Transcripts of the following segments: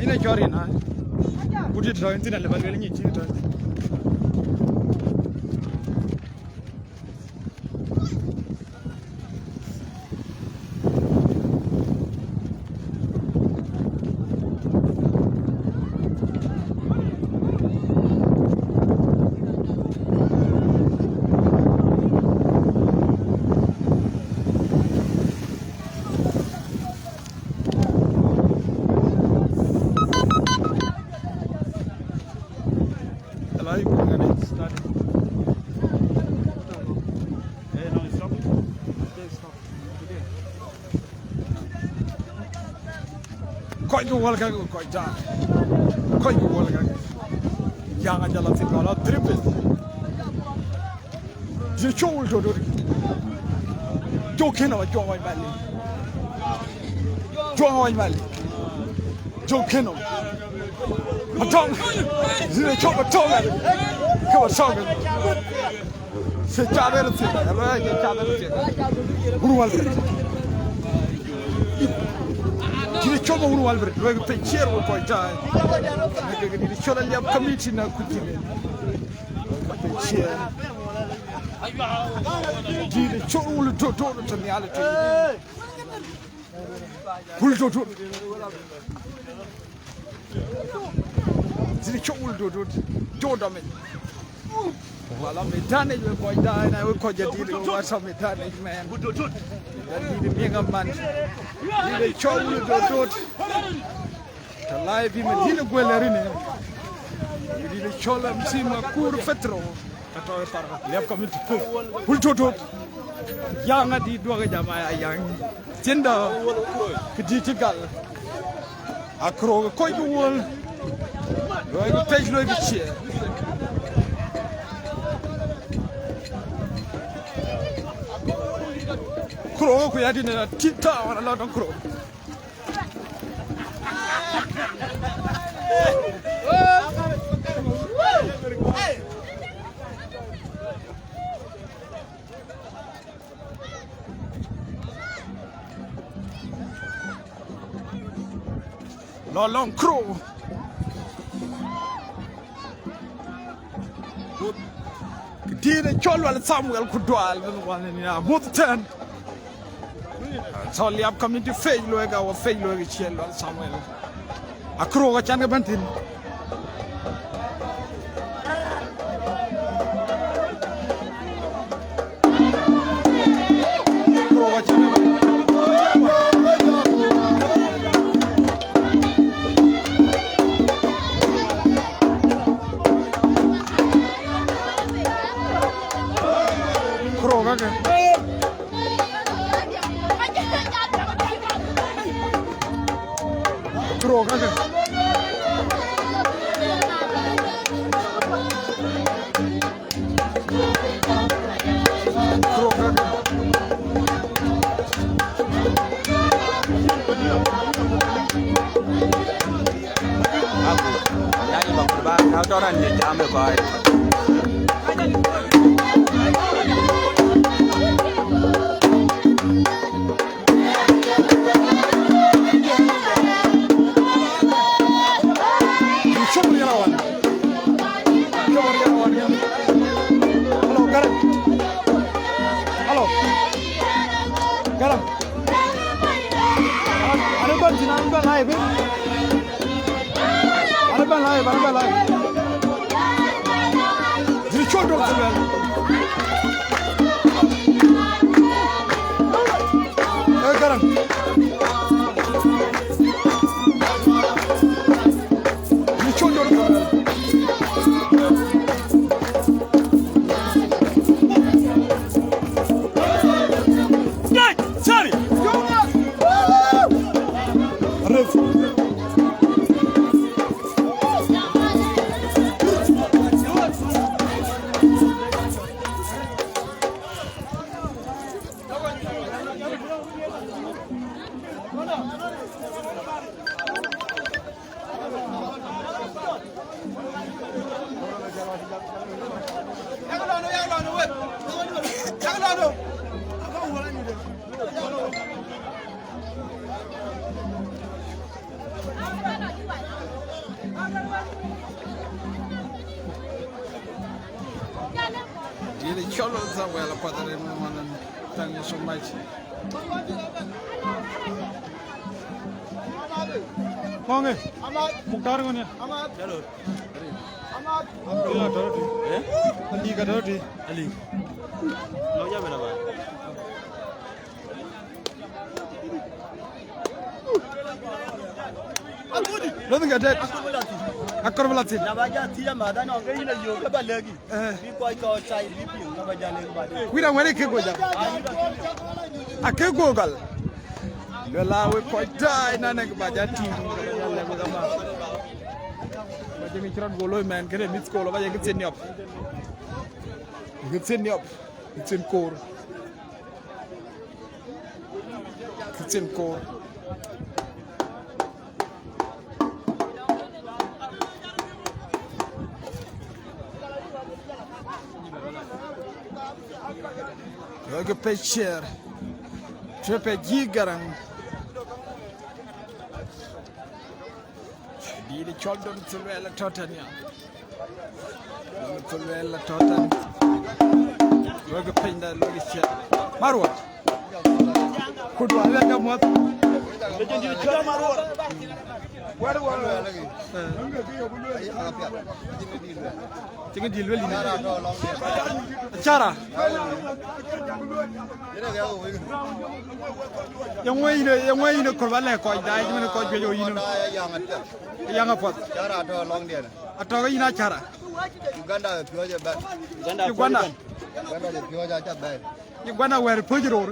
Ina chori na. Kuti draw intina level ngi chini to. Koi ko wal ka koi ja koi ko wal ka yang aja la fit bala triple je chol to do jo kena jo wai mali jo kena matong je chol matong ka wa song se chader se ra ye chader se urwal Dile chomo unu Albert, luego te quiero coi già. Dile chola gli amici na kutile. Te quiero. Dile chola to to mi ale to. Kul to to. Dile chola to da me. Wala metane yo coi dai na coi già dire wa sa metane man. Dile mega man. Dile chola to. Live in the Guellerine. Dile chola msima kur fetro. Katoe para. Liap kami tu. Kul to. Yang di dua jamaah yang. Cenda kedijigal. Akro koi wol. Logo page logo che. Kro ko yadi na tita wala la don kro. Long crow. Dile cholwal Samuel Kudwal wala ni Mutton. So liap community fail loega wa fail loega chelo Samuel. Akro ga chan ga bantin. Akro ga chan Orang ni jamai baik. Halo, garam. Ada ban jinan ban live. Ada ban live. Children garam. cholo Samuel Padre Manan. Thank you so much. Konge, Mukhtar kone? Chalo. Abdullah Doroti. Ali ka Doroti. Ali. Loja bela ba. Nothing at that. Akor belati. Nabaja tiya madana ngai na yoga ba lagi. Bi koi ko chai bi pi nabaja le ba. Wira ngene ke goja. Ake gogal. Lola we koi dai na ne ba ja ti. Le ba ma. Ba je mi kiran golo man kene mit ko lo ba je gitsen yop. Gitsen yop. Gitsen kor. Gitsen kor. Look at picture. Trip at Gigaran. Di children to Rella Totania. To Rella Totan. Look at Pinda, look at shit. Marwa. Could one like a what? Where was Chicken deal really. Chara. Young way in a Corvalla coin died when a coin you young pot. Chara to long there. A Torina Chara. Uganda pure bad. Uganda. Uganda pure bad. Uganda where Pujero.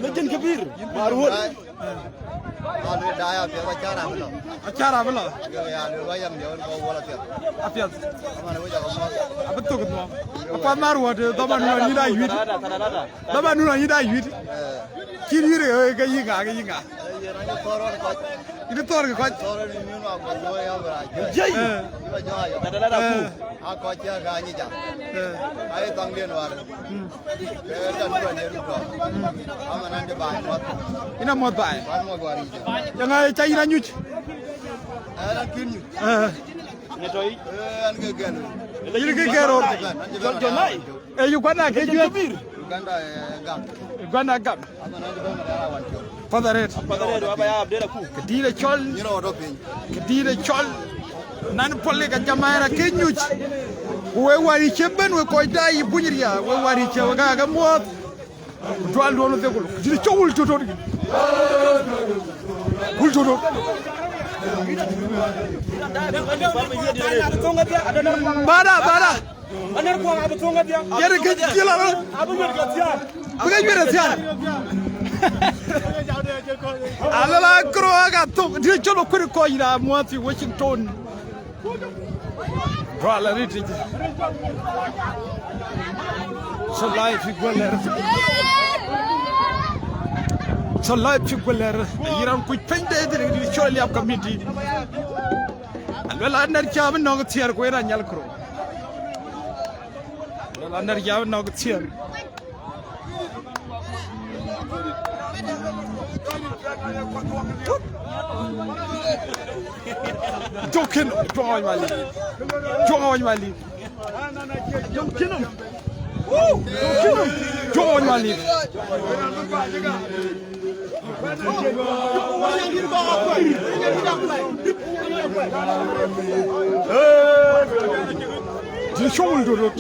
Legend Kabir. Marwood. Alu daya pure Chara. A Chara Villa. Ya lu bayam dia ko wala pure. Apias. Amana wajah ko. Abetul ke tuan? Apa maru ada? Taman nuna ni dah yuit. Taman nuna ni dah yuit. Kiri ni ke yinga. Ini tor ke kau? Tor ni nuna ko lo ya bra. Jai. Iba jaya. Tadala ku. Aku aja gani jam. Ayo tang dia luar. Kita dua ni rupa. Amana dia baik. Ina mod baik. Baik mau gua ni. Jangan cai ina nyuc. Ada kini. Netoi. Anu kegan. Ini ke keror. Jonai. Uganda ke jual. Uganda gam. Uganda gam. Amana dia bawa wan. Fadaret. Padare do aba ya abdela ku. Kedile chol. Ni ro do pin. Kedile chol. Nan polle ka jamaara ke nyuc. We wari chemben we koy dai bunyiria. We wari chewaga ga mot. Dual do no degul. Kedile chowul toto. Kul toto. Bara. Anar ko abu tonga dia. Yere ke jila. Abu yer gatia. Bukan juara siapa? Alala keroaga tu dia colo kuri koi dah muati Washington. Rala riti. Selai figuler. Selai figuler. Iram kuit pende dia colo liap committee. Alala anda jam nong tiar koi ranyal kero. Alala anda jam nong tiar. Jokin, join my lead. Join my lead. The show will do it.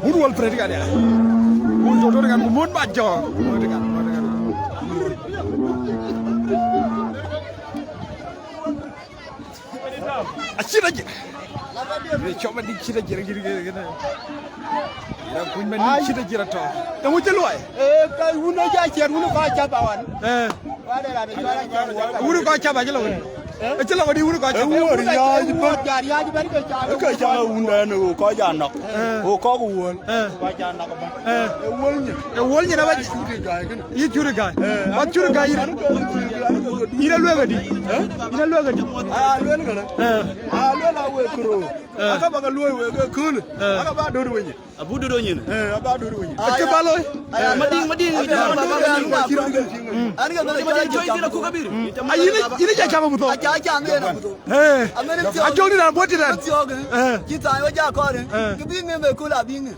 Who will pray together? Who will do it again? Moon by jaw. Asyik aja. Coba dikira gini. Yang pun mana kira tau. Yang macam luai. Kalau guna jajar, guna kaca bawan. Guna kaca baca lawan. Macam lawan di guna kaca. Jari beri kaca. Kaca unda no kaca nak. Oh kau uan. Kaca nak apa? Uolnya nama. Ini curiga. Apa curiga ini? ina luega di ina luega di luega ngana luega we kuro aka baga luega we kul aka ba do wenye abu do nyin aba do wenye ke balo mading ani ga da joy dina ku kabir ina ja kama muto aja ngena muto a joni na boti dan kita yo ja ko ne gibi ngeme kula binge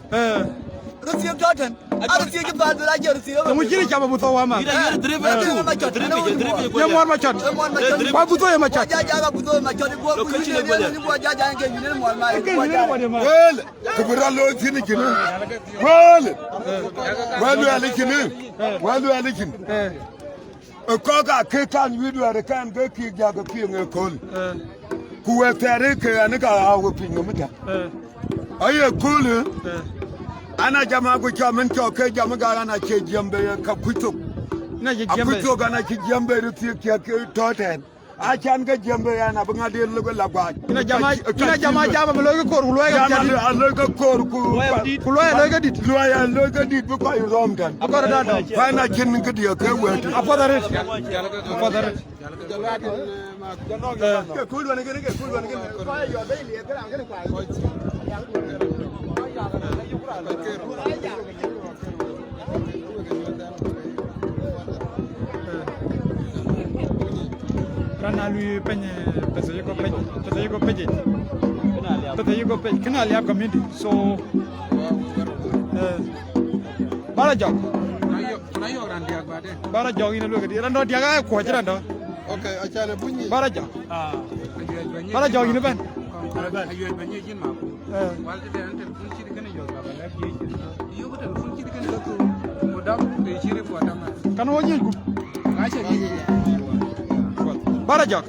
Rusia Jordan, I don't see you bad like your seal. We get a muto wama. Yan war machan. Wa buto ya machan. Ja buto machan ko ko ja ja ke ni mo ma. Well, kubura lo tini kinu. Well, alikin. Ko ga ke kan widu are kan ga ki ja ga pi nge kol. Ku we tere ke an ga hawo pi ngumta. Aye kol. Ana jama ko chaman ko ke jama ga ana ke jambe ka kuto na je jambe kuto ga na ke jambe ruti ke toten a chan ga jambe ana bunga de lugo la gwa ina jama mo lo ko lo ga jama lo ga kor ku lo ga dit bu ko rom dan akora da do fa na kin ga de ke wetu apodare kul wona gene fa yo be li ga ngene kwa Karena lui penye pesa yuko penye kena liap community so bara jog ina lu gadi rando dia ga ko jira ndo okay achale bunyi bara jog ina ben ayo banyi jin ma ko walde de ante kun ci digene yo ba la fi yo ko tan kun ci digene ko mo dam be ci re ko dam kan wo nyi ga ci ni bara jog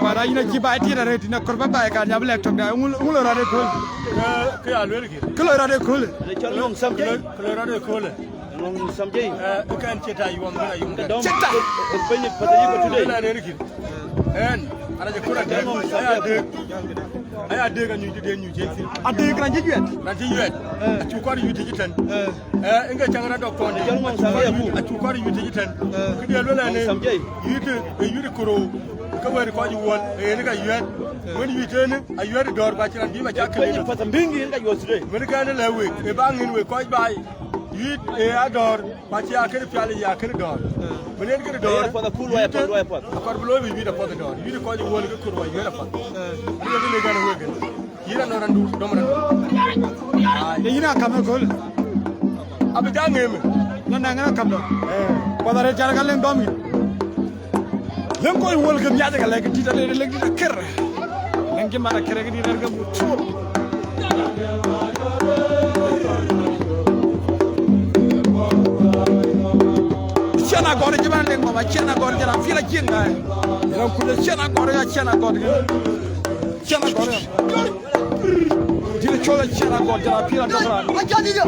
bara ina jiba tira re dina korba ba ka nyab lek tok da ngul ra de kol ke a luega ki kilo ra de kol long sam ke ra de kol long sam je kan cheta yum ngana yum cheta penye pata yuko today na re ki en ana je kura de aya de ga ñu je ci ade gran je juet na ci yuet ci ko yu ci tan nga changara do ko de ci ko yu ci tan ki de lo la ne yite kuro ka wari ko ju won ni ga yuet woni yite ne a yuet dor ba ci ran bi ma jakle fata mbingi nga yosre woni ga ne la we e ba ngin we ko bay yit ador ba ci akere fiale ya akere dor woni en kere dor for the cool way pot akor blo bi da pot dor yite ko ju won ga kuro wa yera pot ni ga ne we yira no randu do mo randu yina kam kol abi jangeme non nga kam do badare jaragal len domi len koy wol gam yaade ga lek titale lek dina ker len ki mara ker ga dina gam tour chana gore jiban len mama chana gore jara fila jinga ran ku chana gore dina chola chana gore jara fila dobra Ajadi yo.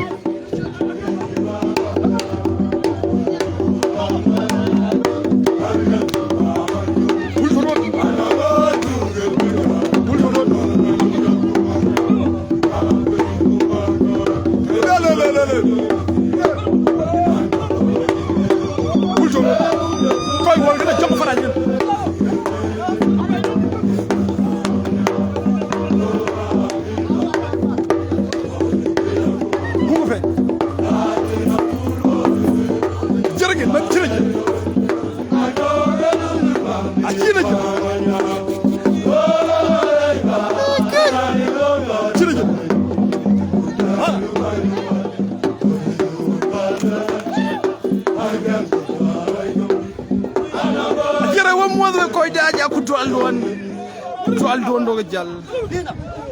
do jal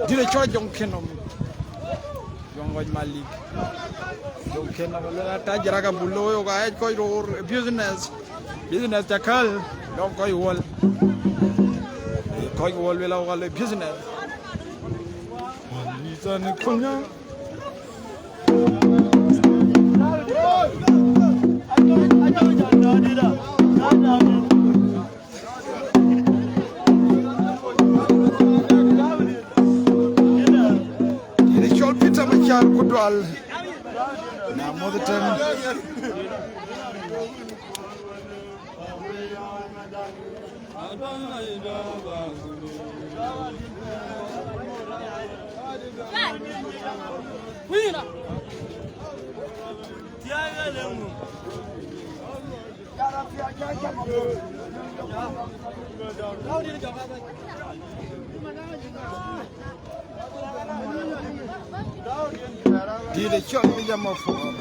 dina cho jong kenom jong waj malik jong kenom la ta jaraga bullo yo ga ko ro business takal dom koy wol wela wala business ni tan kunya Kudwal na modern Did chop me jam of for them.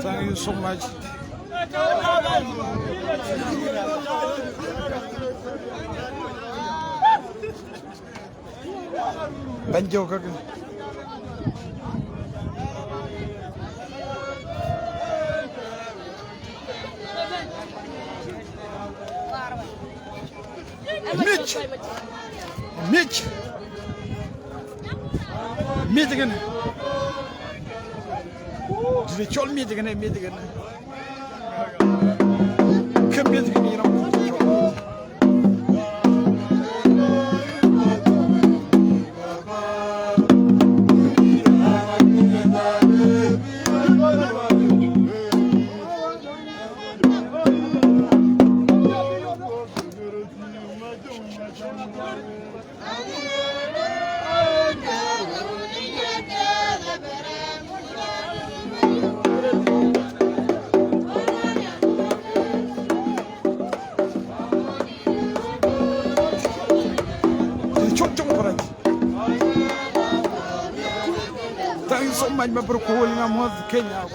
Thank you so much. Banjo kaka. Mitch again. Did they chol me again? Come here again, you know. Thank you so much, my brother. I'm of Kenya.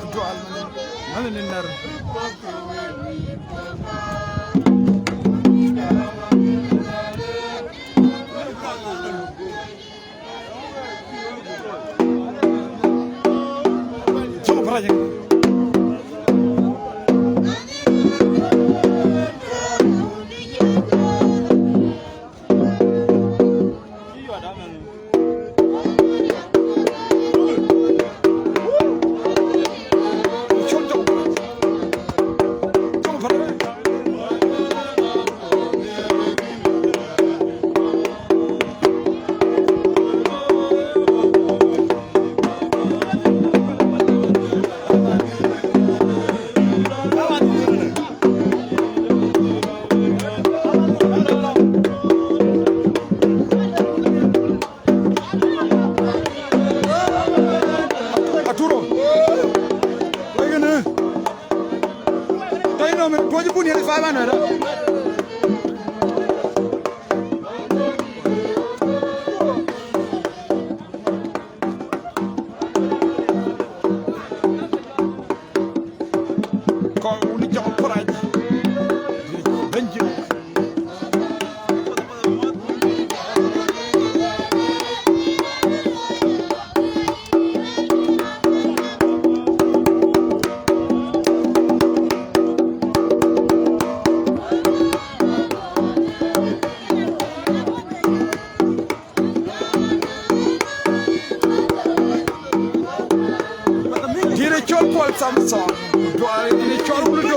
Samsung, do I need to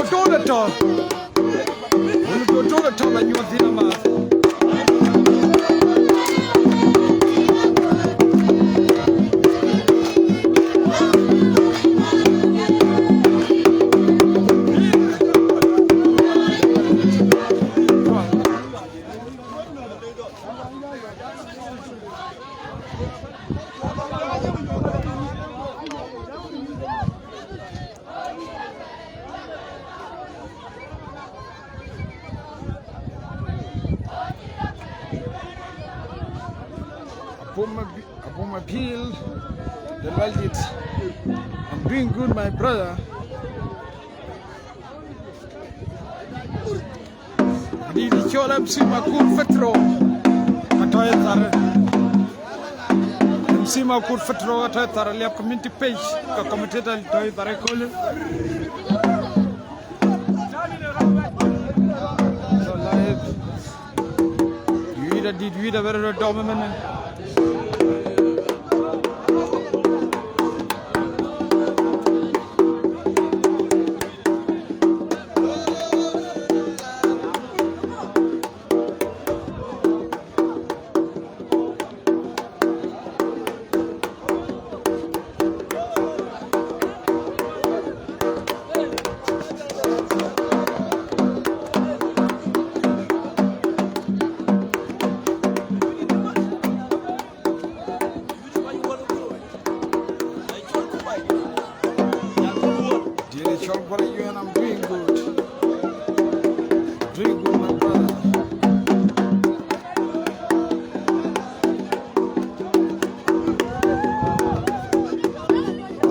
do the talk? Will you do the talk and you are the upon my appeal, the Lord, I'm doing good, my brother. Di chola msima kur fetro atoy tar msima kur fetro atoy tar liap community page ka commentator toy tar kol so live you da ver do men you and I'm doing good. Doing good, my brother.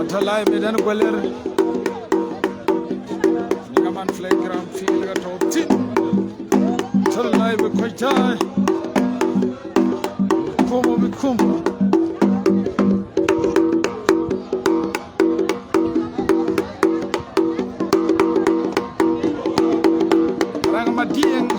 Atalay medan gwaler. Nikaman playground feel like a top tin. Atalay be koitai. Como be como. Rangmadieng.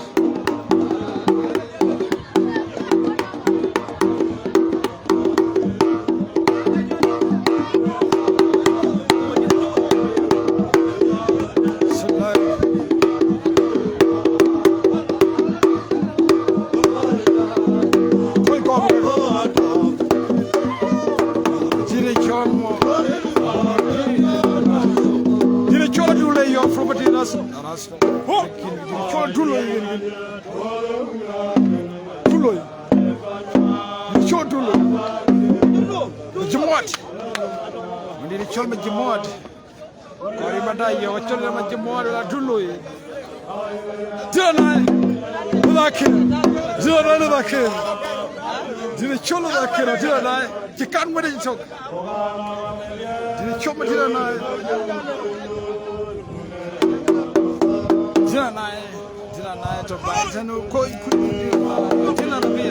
You can't win it, so. Did you chop me? Did I to buy? And no coin couldn't do. Did I be?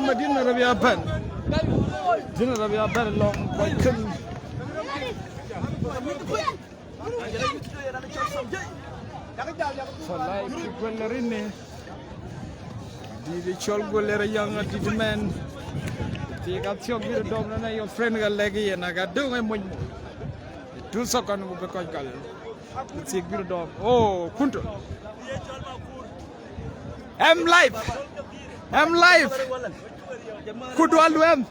Madina Rabia Ben. Dinner Rabia Ben long by couldn't. For life, Guellerini. The Cholguelera young at the man. Take up your good dog and your friend got leggy and I got doing when two seconds will be quite gallant. It's a good dog. Oh, Kunto. I'm live. I'm live. Could one do him?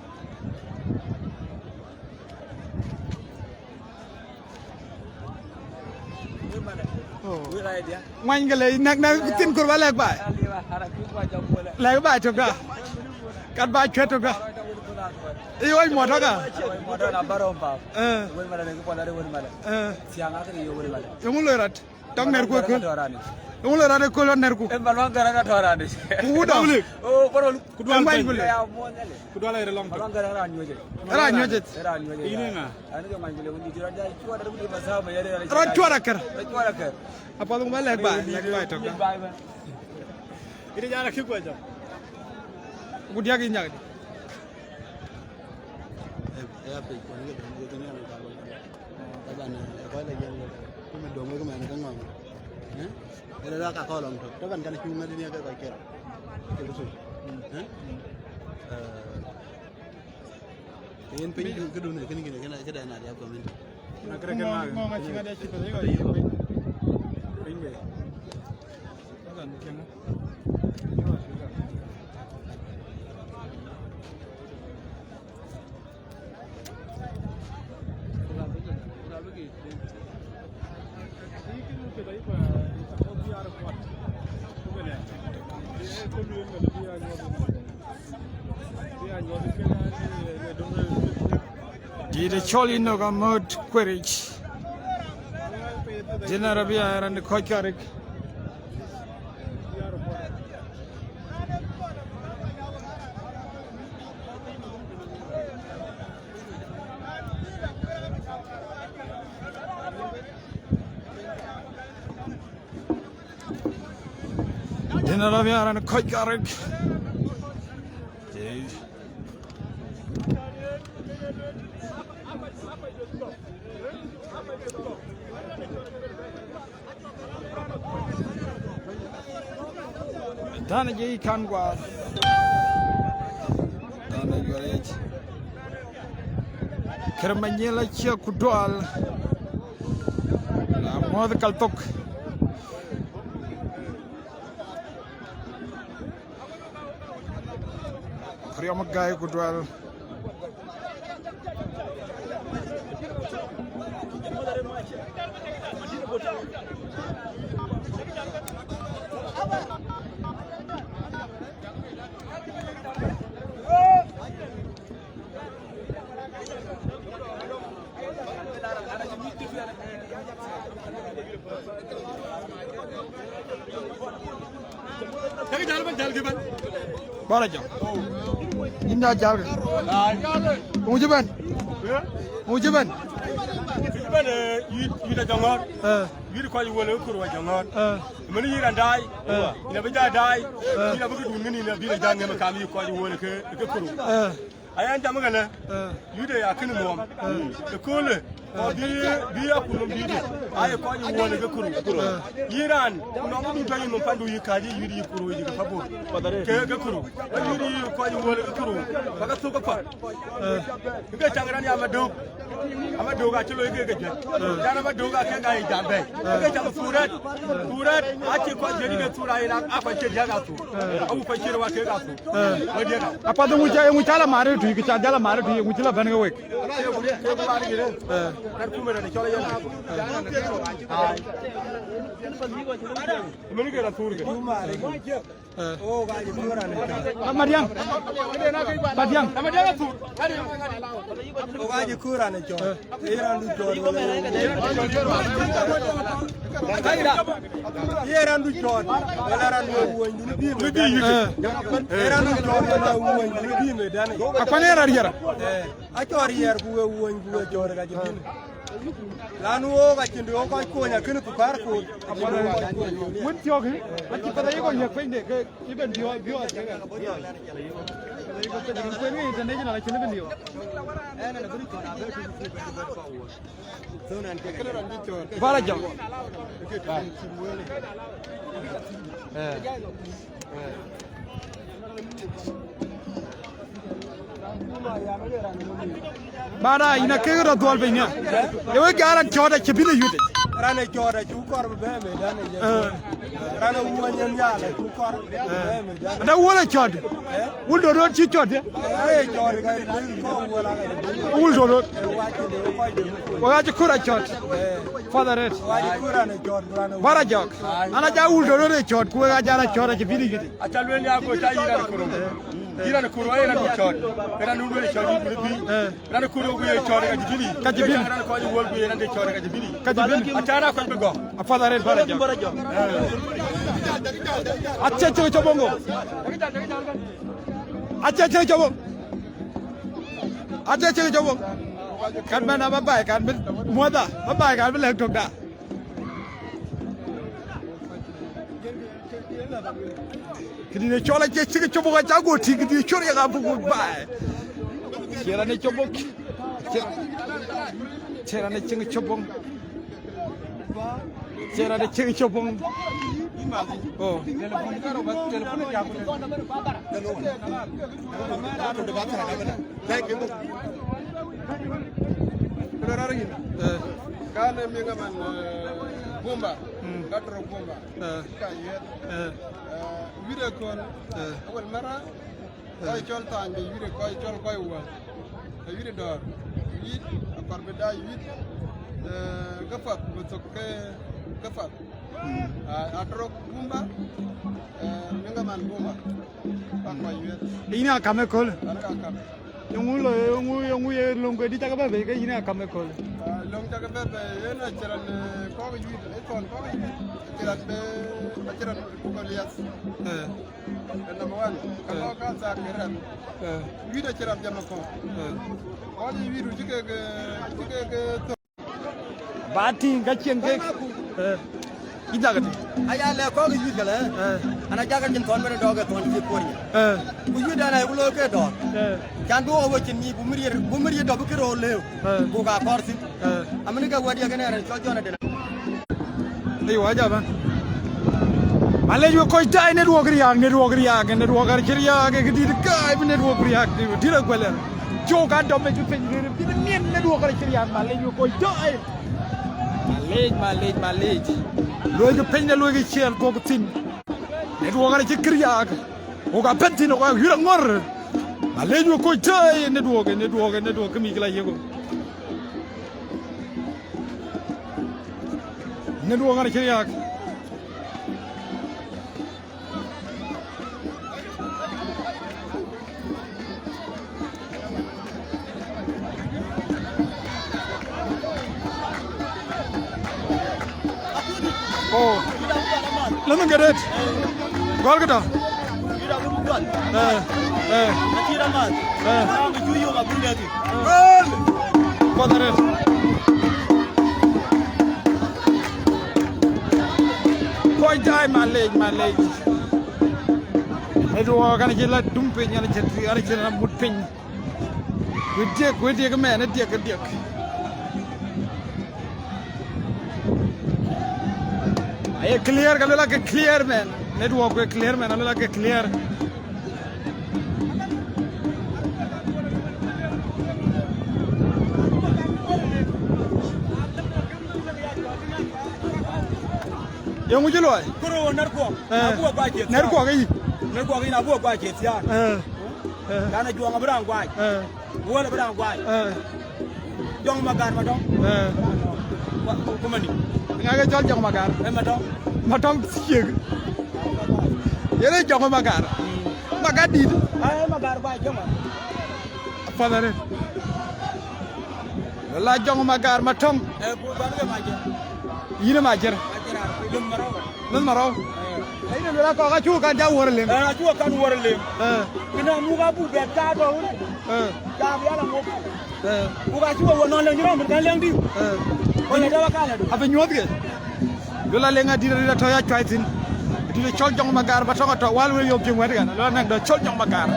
Mangale, Nagna, Kurva leg by. Leg by to go. Got by Chetoga. You want Motoga? Yumulat. Don't never Ula rada kolo nerku. Balwang garanga thorani. Uda. Oh, parol. Kudwang bain bule. Kudwala ere long. Balwang garanga anyoje. Era anyoje. Era anyoje. Ini nga. Ani ko manjule undi jira dai chua da budi basa ba yare. Ra chua rakar. Chua rakar. Apa lu ba leg ba to ka. Ini jara khiku aja. Gudia gi nyag. Ya pe ko ni ko ni ana ta ba ne ko la yen ko me do mo ko me ka ngam era ka ko long to ban kan chu ma ni ka ka kera ke so yen pe ke do ne ke ni ke da na ya ko men na kre ke ma ngo ma chi ga da chi to ga pinge kan ke na Thank you. Did Choli no go mode querich. Generabia and the Kokarik. Generabia and the Kokarik. Dana ji kan gwa dana yore kermanyela chia kudwal la mod kaltok priyam gay kudwal Bara jam. Inna jal. Mujiban. Mujiban. Mujiban yi da jangar. Yi ko yi wala ko wa jangar. Mani yi ran dai. Ina bija dai. Ina bugu dungini na bi da jangar makami ko yi wala ke kuru. Ayan jam ngana. Yi da ya kinu mo. Da kole. Bi ya kunu bi de. Ay ko yi wala ke kuru. Yiran no mu do yi mo pandu yi kaji yi kuru yi ka fabo. Ke kuru. Yi ko yi wala ke kuru. Baka so ka fa. Ke jangaran ya madu. Amadu ga chilo ke je. Jana madu ga ke ga jambe. Ke jam surat. Surat achi ko je ni ke sura ina afa ke jaga su. Abu fa kirwa ke ga su. Wadi ga. Apa da mu tala mare tu ki jala mare tu mu tila ban ga wek. Dar kuma da chola yana. Mani ke ra sur ke. Oh ga ji sura ne. Amadiang. Amadiang. Amadiang sur. O ga ji kura ne jo. Iran du jo. Iran du jo. Iran du wonji ni bi. Iran du jo na wonji ni bi me dane. Akwane ra yara. A tor yer bu wonji bu jo ga ji bin. Lanu o ga chindu o ko nya kinu ku par ko. Mun tiyo ke. Achi pada yego yak pe ne ke iben bio ke ga. Ko ni international la chine ben dio. Bara jam. Bara ina kegera dol benya. Ewe garan choda chibile yude. Rane choda chu kor be me dane je. Rane uwanyen ya le chu kor be me dane. Da wala chod. Wul do chi chod. Ay chod ga ko wala ga. Wul do. Wa chi de ko de. Wa ji kura chod. Father red. Wa ji kura ne chod rane. Bara jok. Ana ja wul do re chod ko ga jara choda chibile yude. Achalwen ya ko ta yira ko. Ira na kuro ira na chod. Ira nu le chod ni bi. Ira na kuro ku ye chod ga jibili. Ka jibili. Ira na ko wol ku ye na de chod ga jibili. Ka jibili. Achara ko be go. Father red bara jok. Acce che chobongo. Acce che chobong. Acce che chobong. Kan mana babai kan ben muada. Babai kan ben lek tok da. Kini ne chola che che chobong ga jago ti kini chori ga bu bai. Kira ne chobong. Kira ne che chobong. Kira ne che chobong. Oh. Kana minga man bomba. Gatro bomba. Kayet. Wire kon. Awal mara. Ay chol tangi wire koy chol koy wa. Wire dor. Wit aparbeda wit. Gafat betok ke gafat. Atro Bumba, Mingaman Bumba, Papa Yet, Ina kamekol. Arakam. Yung longgo di taka ba ke ina kamekol. Long Jagabe, Yena Cheran, Kogi, Ekon, Kogi, Cheran Kukolias. And number one, Kalokas are Kiran. We the Cheran Jamako. All you do, you Bati gacheng ke. Ida gati. Aya le ko yu gala. Ana jaga jin ton mere doga ton ci pornya. Bu yu dana bu lo ke do. Kan do wo ci ni bu muri do bu kiro lew. Bu ka korsi. Amani ka wadi ga ne so jona de. Ni waja ba. Male ju ko dai ne do griya ne do griya ke di ka ne do griya di ra kwela. Jo ka do me ju pe ni ne do griya male ju ko dai. Malej. Logo penya logo chiel ko tin. Ne do gara chikriya. O ga pentin o ga hira ngor. Malej ko tay ne do kami kala yego. Ne do gara chiriya. Oh, let me get it. Golgata. Quite time, my leg. I do all kind of like dumping and a wood pin. We take a man, a dick. I clear, I like a clear man. Network with clear man, I like a clear. Young would you like? Kuro narko. Abu Bajet. Narko in Abu Bajet, yeah. Kana Juang Brown White. Walla Brown White. Young Magan, madam. Come on. I got John Young Magar. Madam, you're a John Magar. Magar did. I am a bar by Joma. Father, like John Magar, Matom. You know, my dear. No, Maro. I don't know how you can do what limb. I can't worry limb. You know, move up with that card. Who got you one on your own? I've been your Gula Lenga did a Toya Triton. Did a Chol Jong Magar, but while we're your Jim Wedigan, learning the Chol Jong Magar.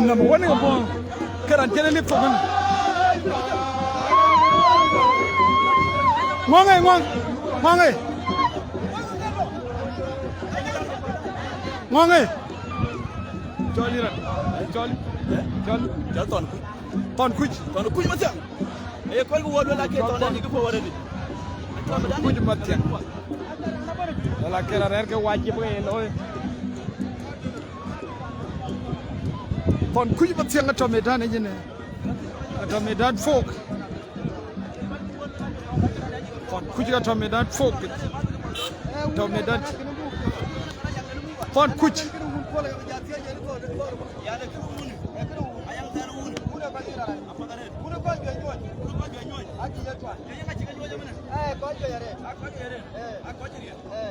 Number one, can I live for him? Ngonge. Jolly. Ton kuch matya. E ko wo la ke ton ni ko wore ni. Kuch matya. La ke la rer ke waji bo lo. Ton kuch matya ngato medan e jene. Ngato medan folk. Ton kuch ngato medan folk. Ngato medan. Ton kuch.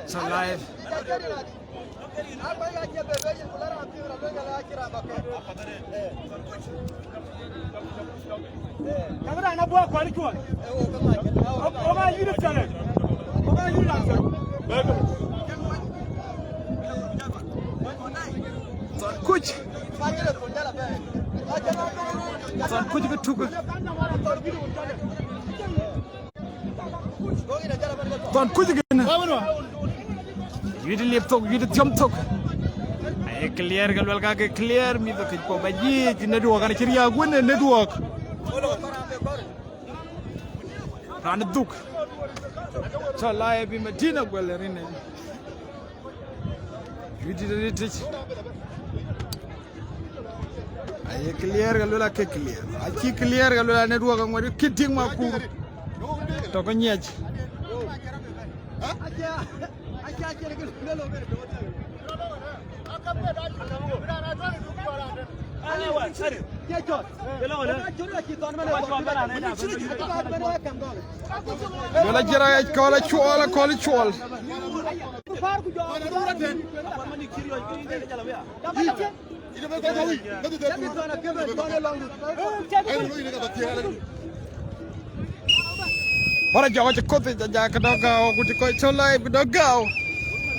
So live. Kuch. Son kuch ke tuku. Son kuch ke na. Yudi laptop yudi jump tok. Ay clear galwal ka ke clear mi to ko baji ti network kana chiriya gune network. Ran duk. Tolai bi Medina Gwellerine. You did it. I clear Galula clear. I keep clear Galula network and what you kidding my cool. Talking yet. Call it chol. Para jawa cekot jaga kedoga, aku cekot colai kedoga.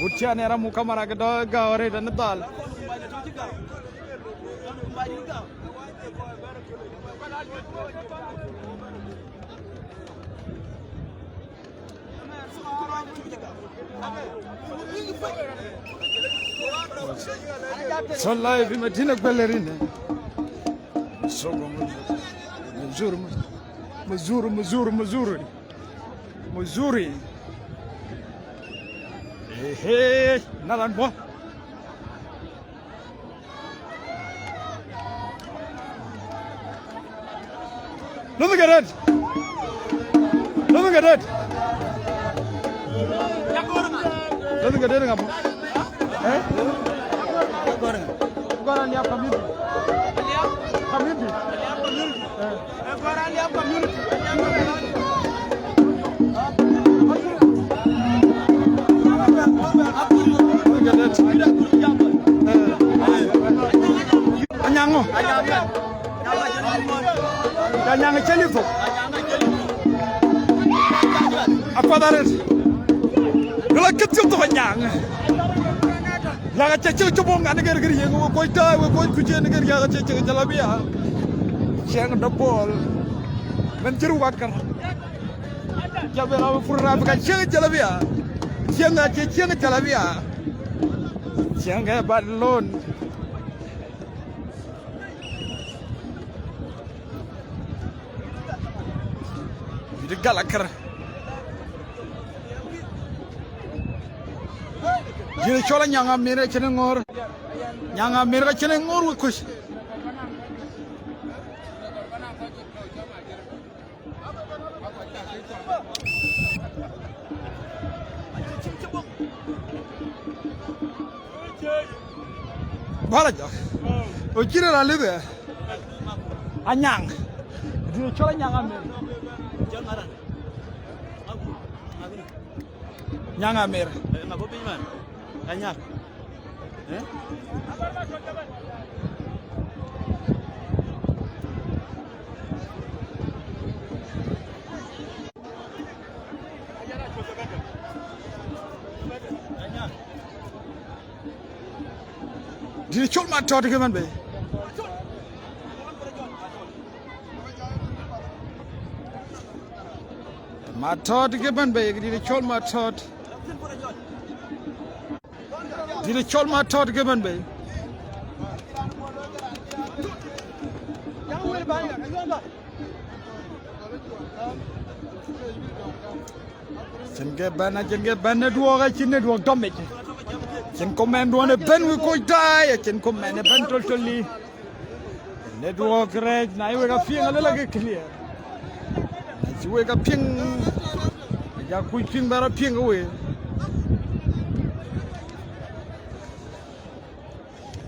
Bucian era muka marah kedoga, orang dan nedal. Colai bi Medina Gwellerine. Sogo Missouri. Hey, nalan bo. Look at that. Look at that ngapo? Eh? Bukan lihat community. Community. Bukan lihat community. Anyango. Anyango chelifo. Apa daret? Dula kecil tu anyang. Laga cecil cubong ane geri yang kau ita, kau kucing ane geri laga cecil jalabia. Siang dapol, mencuri wakar. Jabe lawa pura bukan siang jalabia. Siang aja siang jalabia. Siang ke balon. Jadi galakar. Jadi cola nyanga mere cenengor wikus. Balaja. Ojira la lebe. Anyang. Jadi cola nyanga mere. Nyanga mere. Mabopi man. Anyak. Did you my daughter come and be? My daughter come and be. Did you kill my daughter? Did you kill my daughter come and be? Jenge bana duoga chine duog domit. Chen command one ben we go die. Chen command ben totally. Ne duog red na iwe ka fing ala lagi clear. Na iwe ka ping. Ya kui ping bara ping away.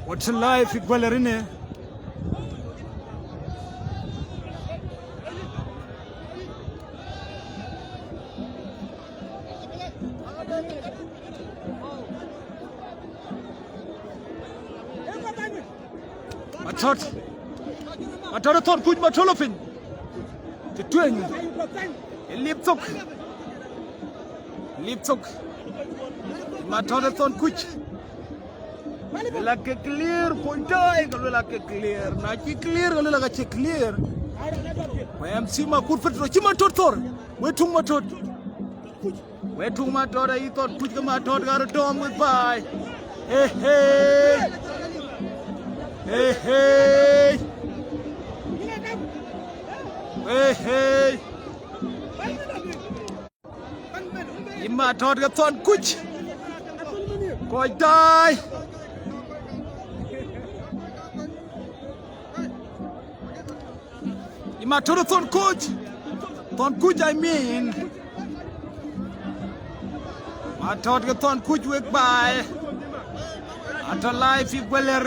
What's life Gwellerine? I thought put my tolofin. The twin. Lip took. My thought kuch. Like a clear point, like a clear. Not clear, like a clear. I am seeing my good for Chimator. Where to my tot? Where to my daughter? I thought put my daughter got a dome with by. Hey, hey. Hey, hey. Hey, hey. Ima thot ga ton kuch koi dai Ima thot ton kuch I mean ma thot ga ton kuch wek bai ata life igweler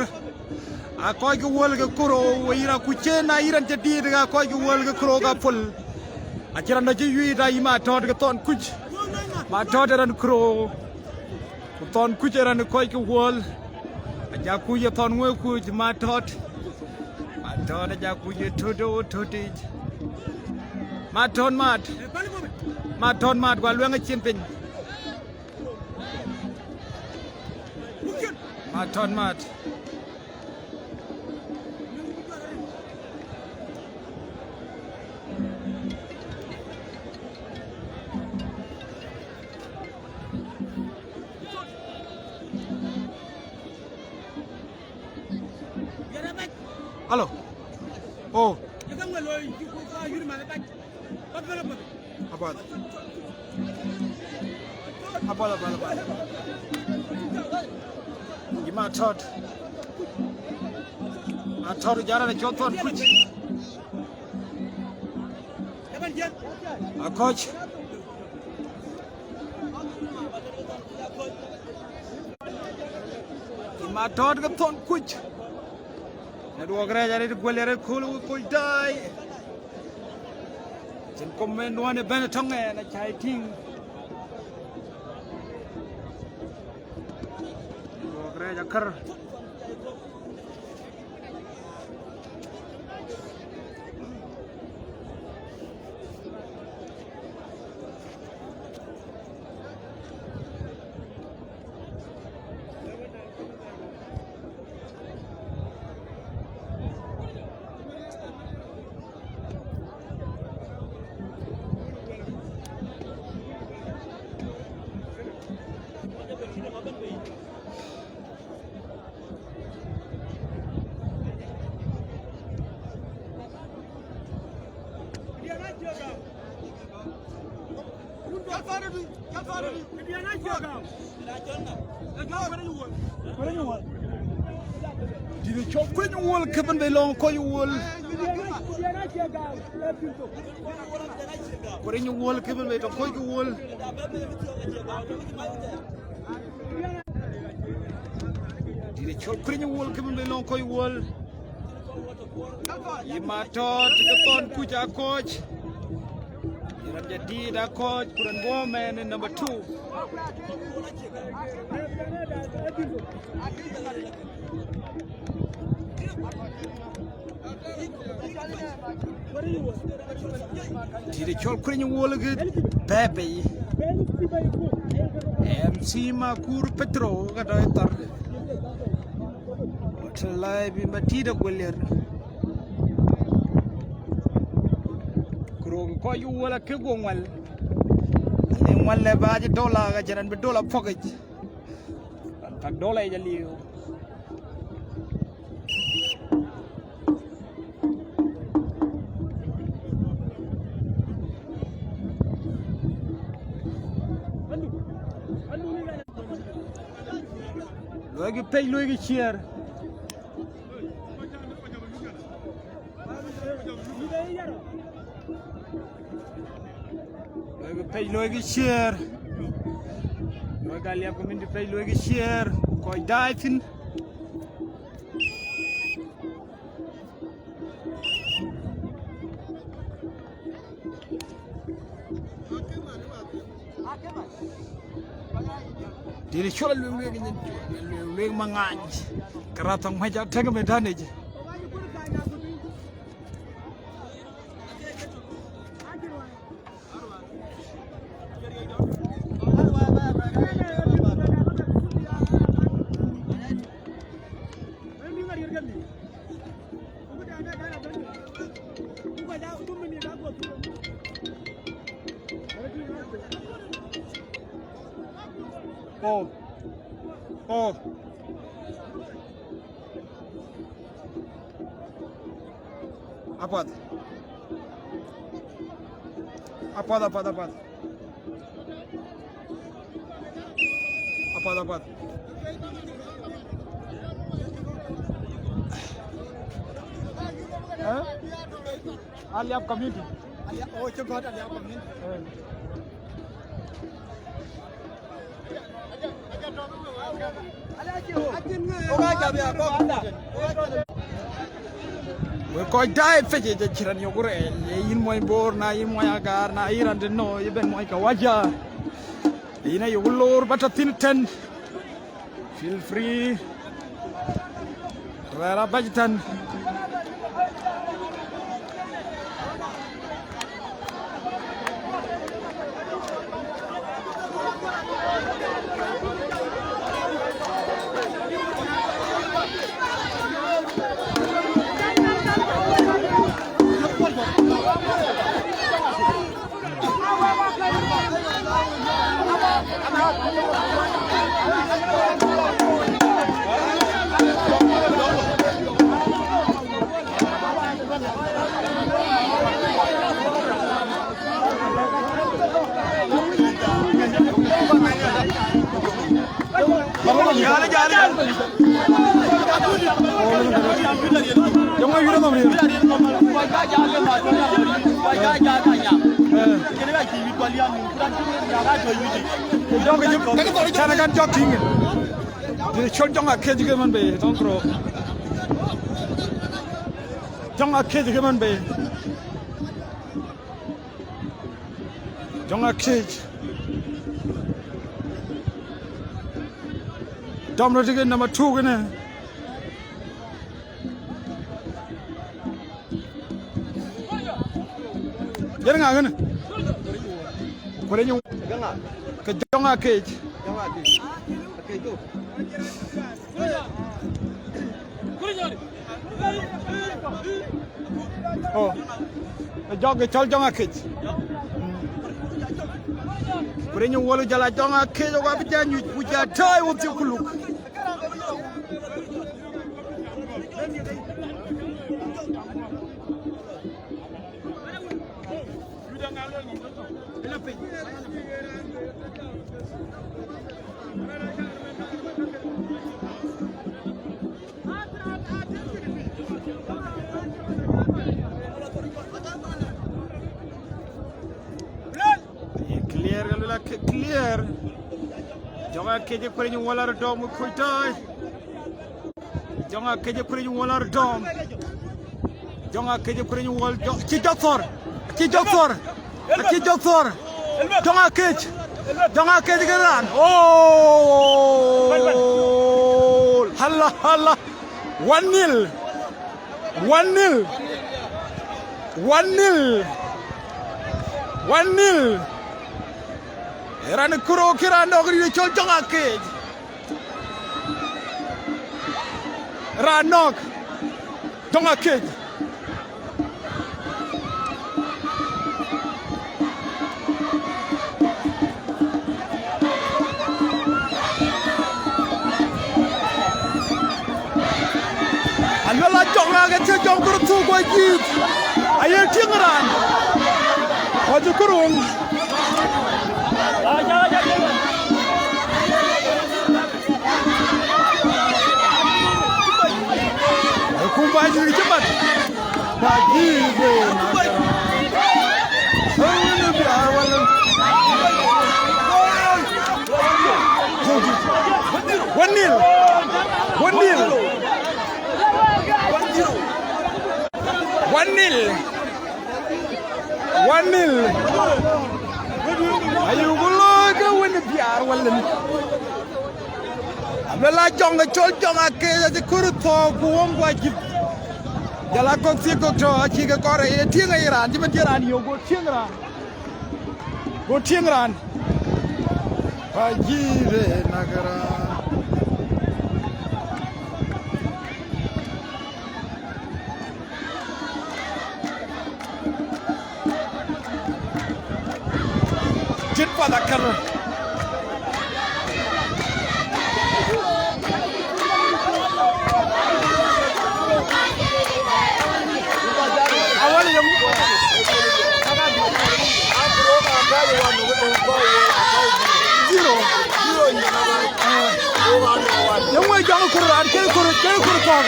a koy ga wol ga kuro ira ku chena iran te dir ga koy ga wol ga kuro ga ful a kiran da ji da ima thot ga ton kuch ma thot ran kuro ku ton kuch ran koy ga wol a ja ku ye ton ngwe ku ma thot ja ku ye todo ma thot mat gwa lwenga chin pin ma thot mat Hello. Oh. Apa? Gimana thot? Thot jalan joton kuch. Coach. Gimana thot ke ton kuch? Dua gerai jadi gulir kulu koi dai. Jen komen dua ni ben thong na chai ting. Dua gerai jakar. Did chop when you will keep and belong call you will. When you will keep and call you will. Did chop when you will keep and belong call you will. You might talk to the phone Kuja coach. Jadi dah coach kurang woman in number 2. Jadi chol kurang wol ke baby. MC Makur Petro kata tar. Celai bi mati dah gulir. Ko yu wala ke go wal ale wala baaji dola ga jaran be dola fogaj tak dola ya liyo logi pay logi cheer pay logi share logali ko min di pay logi share ko daitin diri chola logi mangan karatang maja tanga medaneji Oh. Apa? Apa. Aliap community. Oh, cepat ada apa ni? We ko dai feje je chiran yogure yin moy bor na yin moy agar na iran de no iben moy ka waja ina yogulor batatin ten feel free rara bajitan Canakan jogging. Jadi contoh akhir juga man be, tongkro. Jong akhir juga man be. Jong akhir. Dom roti ke number 2 ke na. Jadi ngah kan? Boleh nyung. Ke jong akhir. Oh, jog chol jong akhir. Boleh nyung walu jalan jong akhir, jog apa jangan puja tay waktu kuluk. Clear. Jangan kerja pergi walar dom kuitai. Jangan kerja pergi walar dom. Jangan kerja pergi wal. Kijafar. Jangan kerja keran. Oh. Hala. 1-0. 1-0. Eran kuro kira nogri de chol jonga ke. Ranok. Jonga ke. Alwala jonga ke chong kuro tu ko jit. Ayer tingran. Waju kurung. Kumpai jadi cepat. Bagi go. Oh, biar walau. 1-0. Ayo gulo ke wani biar walau. Abdallah jonga chol jonga ke jadi kuruto kuom wajib. Jala kok si kok to chi ke kore e tieng Iran ji Iran yo go tieng ran Hajire nagara Jit pada kar Zero. Jangan kurang, kurang kau.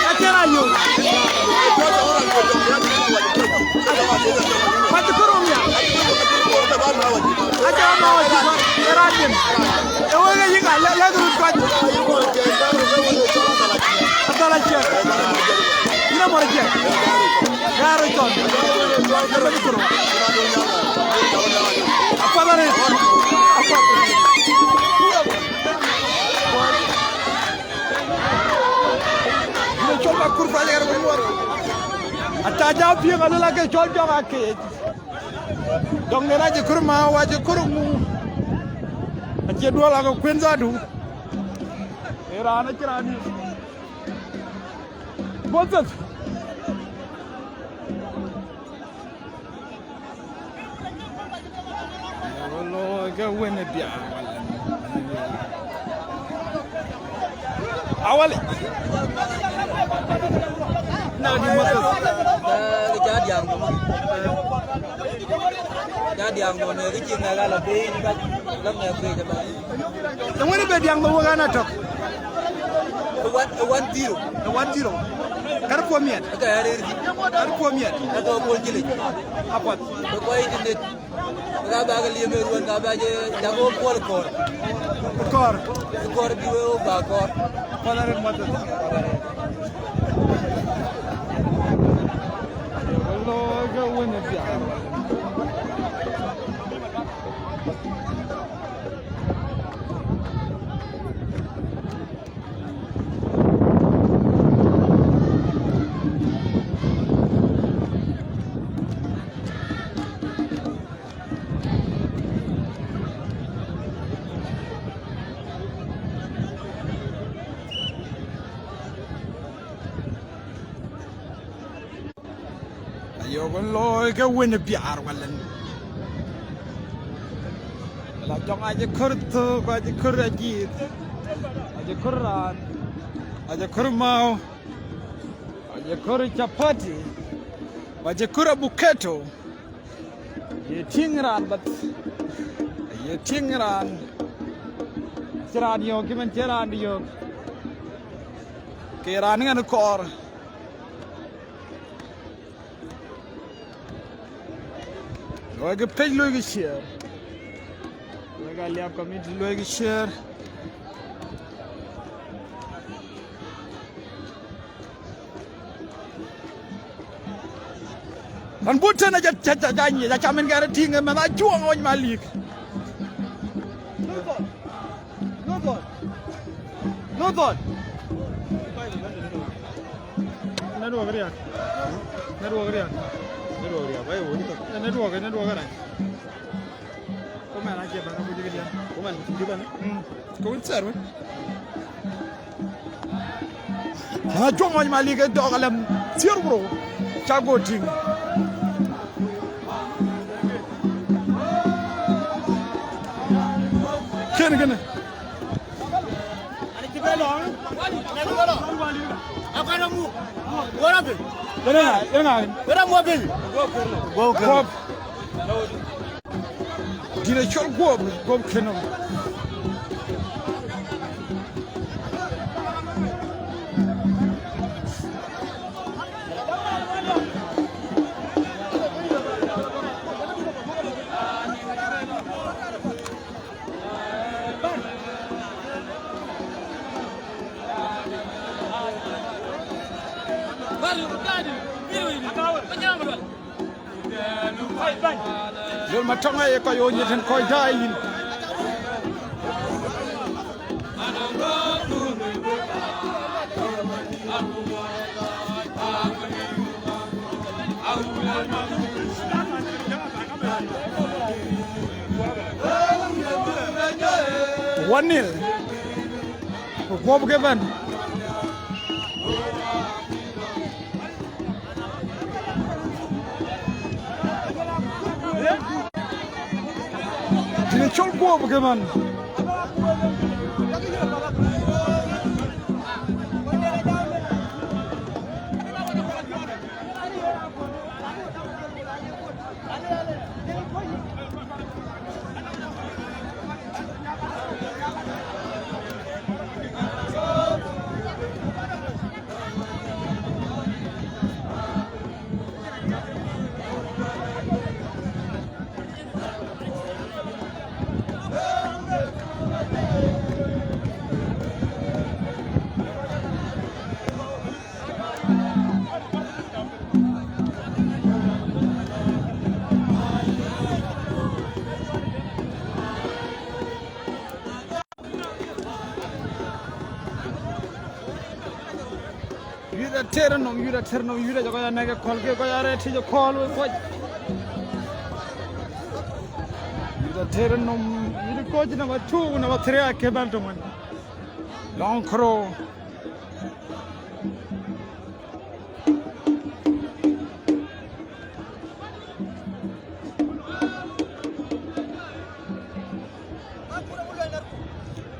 Acara yo. Macam kurang ya. Acara mau juga. Erajem. Ewa ni juga. Ya tu kuat. Acara je. Ina mau je. Garo ton. Apa tu kurang? Apa lari? Apa? Dia coba kurva aja kan keluar. Atta jauh dia kalau lagi jauhake. Dong aja kurma wajah kurmu. Aja dua lagu kuenzadu. Era anak cerani. Bontot. Walau gawen dia awal. Nah di motor. Jadi yang mana kecil nggak lebih lemah beri coba. Yang mana beri yang bawa kan ada? 1-0. Kar pomiat. Kar pomiat. Atau pol jeli. Apa? Kau ini nggak bagai lima ruan nggak bagai jago pol kor. Kor biu bakor. Polarin motor. Kalau gawen dia. Yo wallahi ka win biar wallan la jong aja kurtu aja kurajit aja kuran aja kurmau aja kur chapati aja kura buketo ye tingran bat ye tingran radio kiman radio keran ngan kor Logo page logo share. Logo liap comment logo share. Dan bukan aja janji, aja main gara tinggal mana juang orang Malik. Nonton. Nadu agak. Network kan? Kau mana aja bang? Aku juga dia. Kau mana? Juga ni? Kau insar kan? Nah, jom aja Malik itu alam siar bro, cago ting. Kena. Ada kita long. Apa kamu? Berapa? Dengar. Berapa mobil? Gua. Dia cakap gua kena. Lol matanga e ko yo nyeten ko dayin Wanil ko bukan Dia col gua bagaimana? terra non yura ko ya naga kol ke ko ya re ti kol ko yura terra non yura ko jina ba tu na ba tre ke ban to man long cro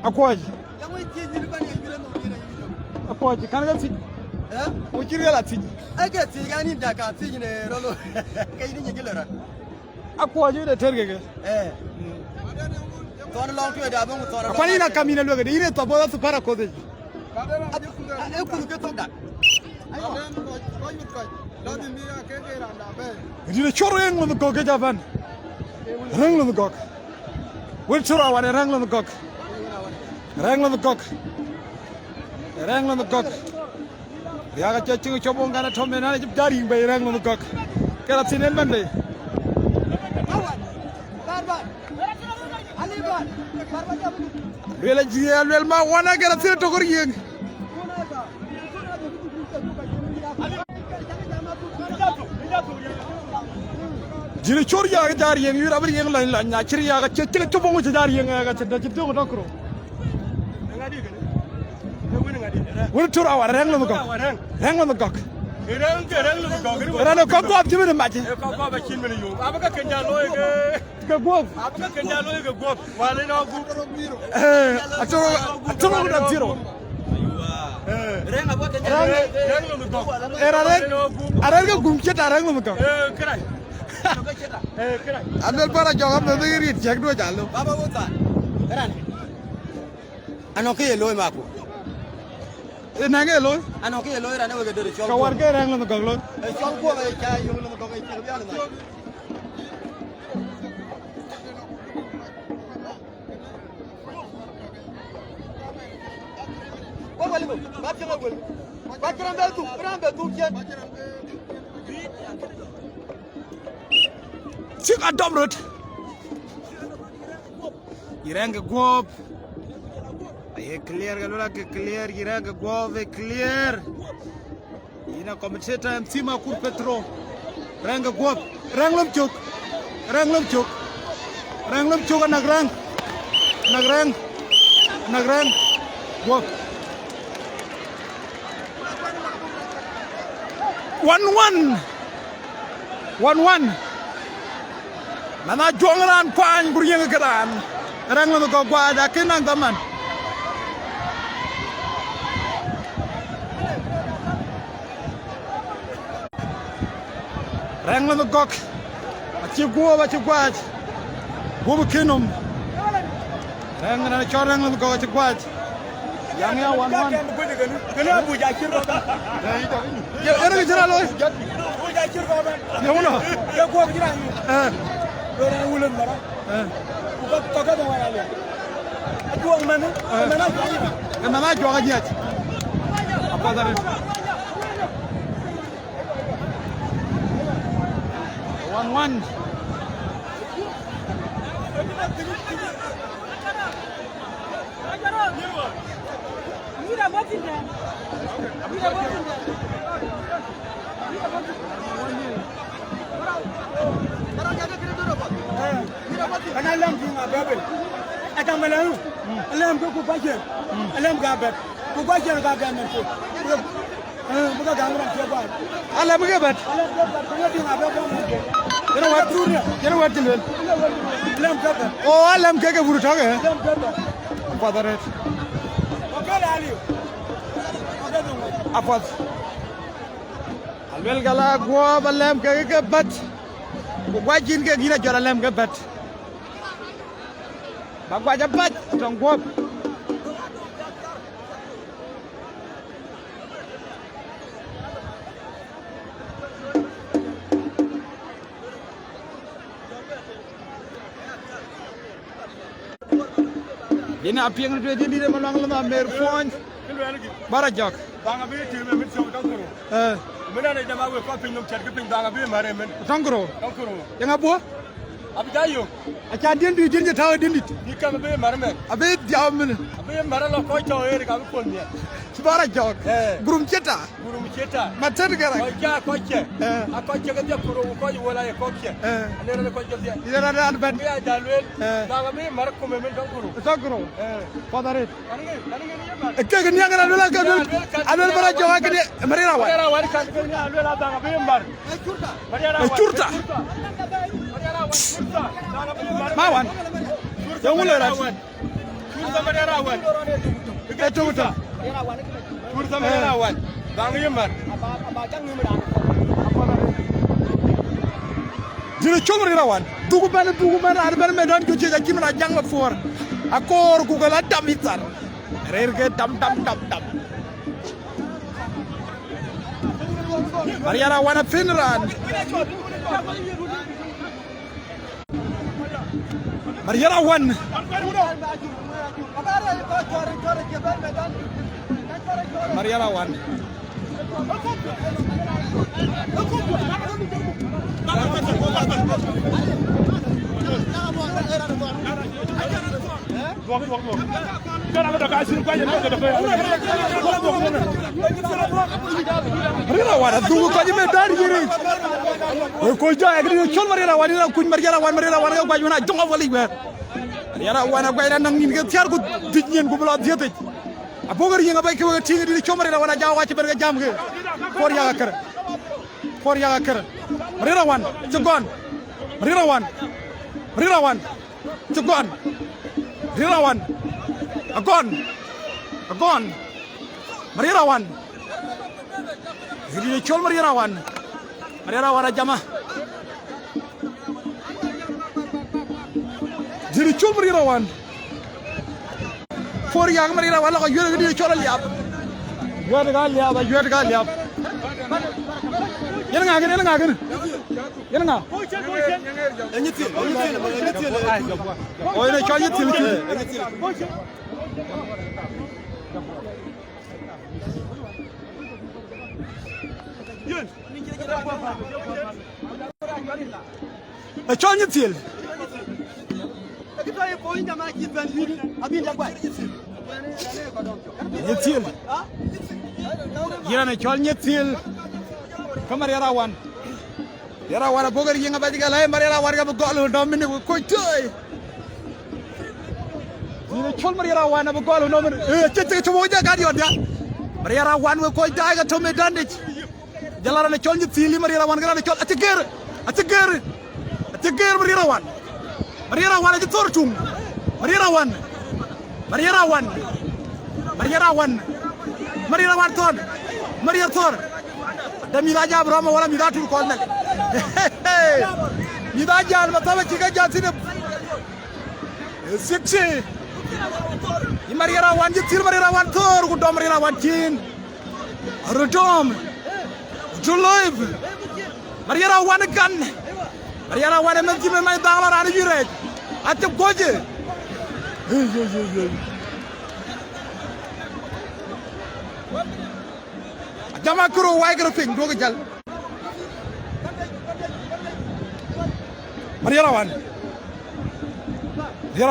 Akwaji Akwaji kan ga fi o kirga la fi ake ti gani da ka ti ne rolo kai ni ngila ra Akwaji da terge ke ton long to da bon ton kwani na kamina lo ga ine to bo su para ko de e ku ke to da Dile choro yang lo ko ke javan rang lo ko Wil choro wa rang lo ko Rang lo ko Ya ga cecing chobong kana thome na jib dari bay rang lo ko kala sinen bande Wela jiya wel ma wana gara sir to gor yeng Jile chor ya ga dar yeng yura bar yeng la nya chir ya ga cecing chobong ci dar yeng ga ci da ci to ko Wil chor awa rang lo ko rang lo ko Rang ko ko ab jibe ma ci ko ba kin men yo abaka kenya loy ga gof abaka kenya loy ga gof wala na gu atoro da zero renga bo ke Ara ga gum ci tarang lo ko kray kray Andal para jogam na ngiri check do jalo baba wota ran ano ke loy ma ko na nge lo ano ke loy ran we de chol ka war ke rang lo ko lo e chol ko e cha yo lo ko ke bi ala na wali mo ba tira gol ba tira be tu ken Sik adom rot Iranga gop Aye clear galola ke clear iranga gop clear Ina commentator mtima kur petro Ranga gop ranglom chuk ranglom chuk nagrang gop 1-1 Mana jongran kwan buryeng keran rang lo ko gwa da kinang taman rang lo ko achi gwa gwa kinum rang na chorang lo ko achi gwa yang ya 1-1 kana bu ja kirro ya era jira lo bu ja kirro ba ya uno ya ko jira ora wulen mara ko ka ba wala le ajuang mana mana juang aja apa dari 1-1 Kana lam jinga babel akamala lam ko baje lam gabet ko baje ga gamen ko buga gamra ke ba ala buga bat ko jinga babel yana watin wel lam gabet o alam ke buru tage lam gabet padaret okala ali apat alwel gala gwa balam ke bat ko wajin ke gina jora lam ke bat bagwa jabat tong gop Dina apiang na pwede hindi naman lang mer phone barajak banga bi ti me mit so tankoro mena ne dama we ko pinyum chat ke pin banga bi mare men tankro yang abo abi dayo acha dendu jenje taw dendit ni kam bi mare men abe diaw men abi mare lo ko to e ka bi pol mi Bara jog. Gurum cheta. Guru mcheta. Mater gara. Koja koche. A koche ga dia kuro ko yi wala e koche. Ne ne ko dia. Ida na ban. Ya dalwel. Da mi mar ko men don kuro. Sagro. Fadare. Ani Ke ni ngara la ka dul. Alwel bara jog ke de marira wa. Marira wa kan ni alwel da ga mi mar. Marira wa. Turta. Marira wa turta. Da ga mi mar. Mawan. Yo mulo ra. Turta marira wa. Ke tuta. Turta marira wa. Da ga mi mar. Dina chomri rawan. Dugu bana ar ben me don ko ci kimna jang for. Akor ku gala damitar. Reer ke dam. Mariana wana finran. Mariana wan. Mariana wan. Mariana wana dugu ko jime dari jiri. Ko ja agri chol Mariana wana kuñ Mariana wana ko juna jonga wali be. Mariana wana ko ina nang ni ke tiar ko dijnen ko bla diete. Abogar yi nga bay ko tingi di chol Mariana wana jawa ci berga jam ke. For ya kër. Mariana wan ci gon. Mariana wan ci gon. Mariana wan agon Mariana wan Zidi chol Mariana wan jama Zidi chol Mariana wan for yang Mariana wan la ko yore di chol liab yore ga liab Yana nga Oh ina chol yitil chol yitil Yitil Yana chol yitil Kamar yara wan bogar yinga badiga lay Mariana wan ga golu do min ko toy ni chol Mariana wan ba golu no min ci mo ja gadi odya Mariana wan ko tay ga to me dandich jalara ne chol ni tili Mariana wan ga ne chol ati ger Mariana wan ci tortum Mariana wan ton Mariana tor da mi da jab roma wala mi da tur ko nal mi da jal ma tawa ci ga jatine sexy Mariana wan ji tir Mariana wan tor ko dom Mariana wan cin rodom to live Mariana wan gan Mariana wan ma ci me may da la ra yure at goje Jama kuro way gara fing doga jal Mariana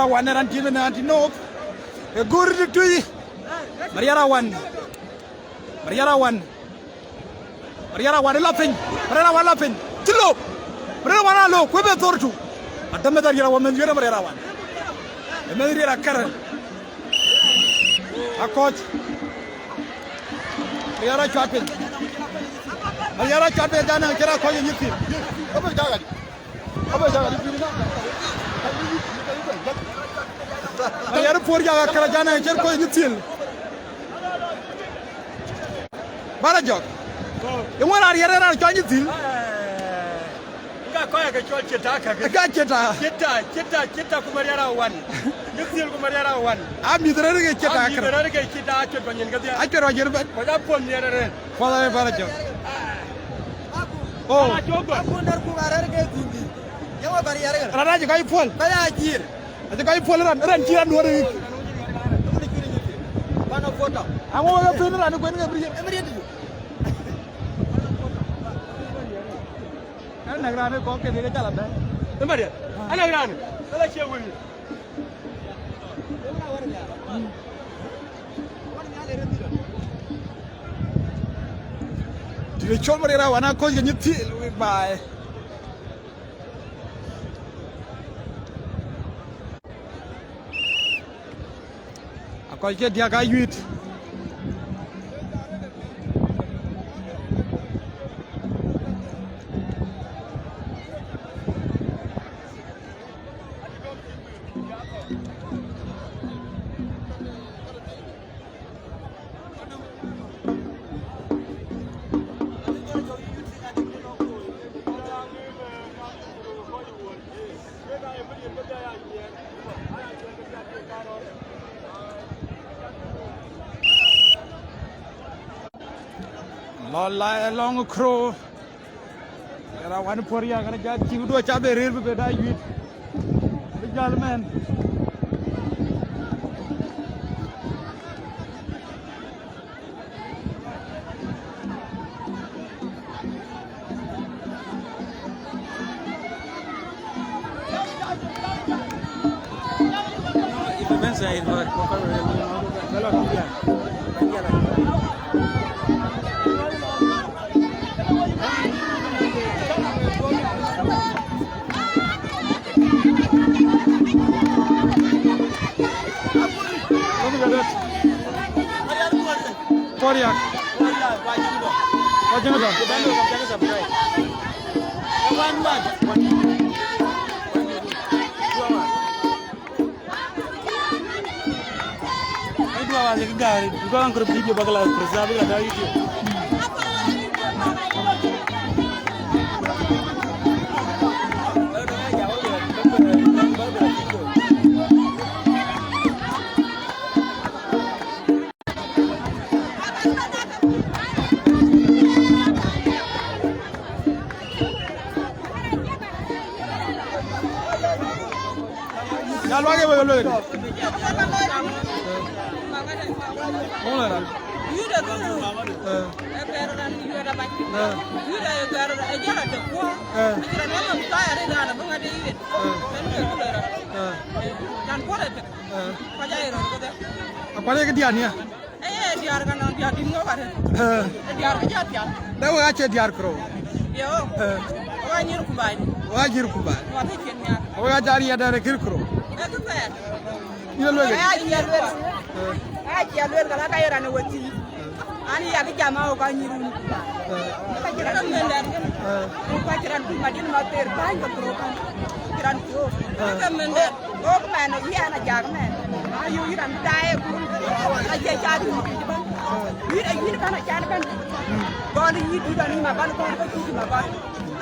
wan ran tibe na anti no e gor de tuy Mariana wan la fing tilo Mariana wan lo ko be tortu adame dar yara wan yara Mariana wan e me yara kar akot Mariana chapel dana kira ko yiti obe jaga Mariana por jaga kara dana kira ko yiti bara jog e wona yara ra ko yiti Nga ko ya ga chol cheta ku Mariana wan Yitil ku Mariana wan ami dere ge cheta kara mi dere ge cheta chot banyen ga dia akero yer ba ko da pom ni re fala bara jog Oh Akundar ku ngarer ge tindi yawa bari yare rada ji kay fol bala jir ati kay fol ran ci ran wori bana foto amo ga fen ran ko nga briye ana grane ko ke de chala da Maria ana grane ala che wuri we chol mo ra wana ko ni ti bai akol ke dia ga yuit long crow era wan poria kana ja ci do cha be reer be da yuit be jall men Poria. Wajib dong. Dua lagi gari. Juga orang kerja video bakal bersama ada itu. Apa lagi dia ni? Diar kan dia tinggal kan. Diar aja dia. Dah wah aja diar kro. Yo. Wajir kubai. Wajir kubai. Wajir kenya. Wah jari ada rekir kro. Itu fair. Ini lagi. Aja luar kalau kaya rana wati. Ani ya kita mau kau nyiru. Kita kira mendar kan. Kita kira madin mau terbang ke terukan. Kira tu. Kita mendar. Oh mana dia anak jangan. Ayu iran daya pun. Aja cari. Ini kan aja kan. Kau ni itu kan ni makan kau itu makan.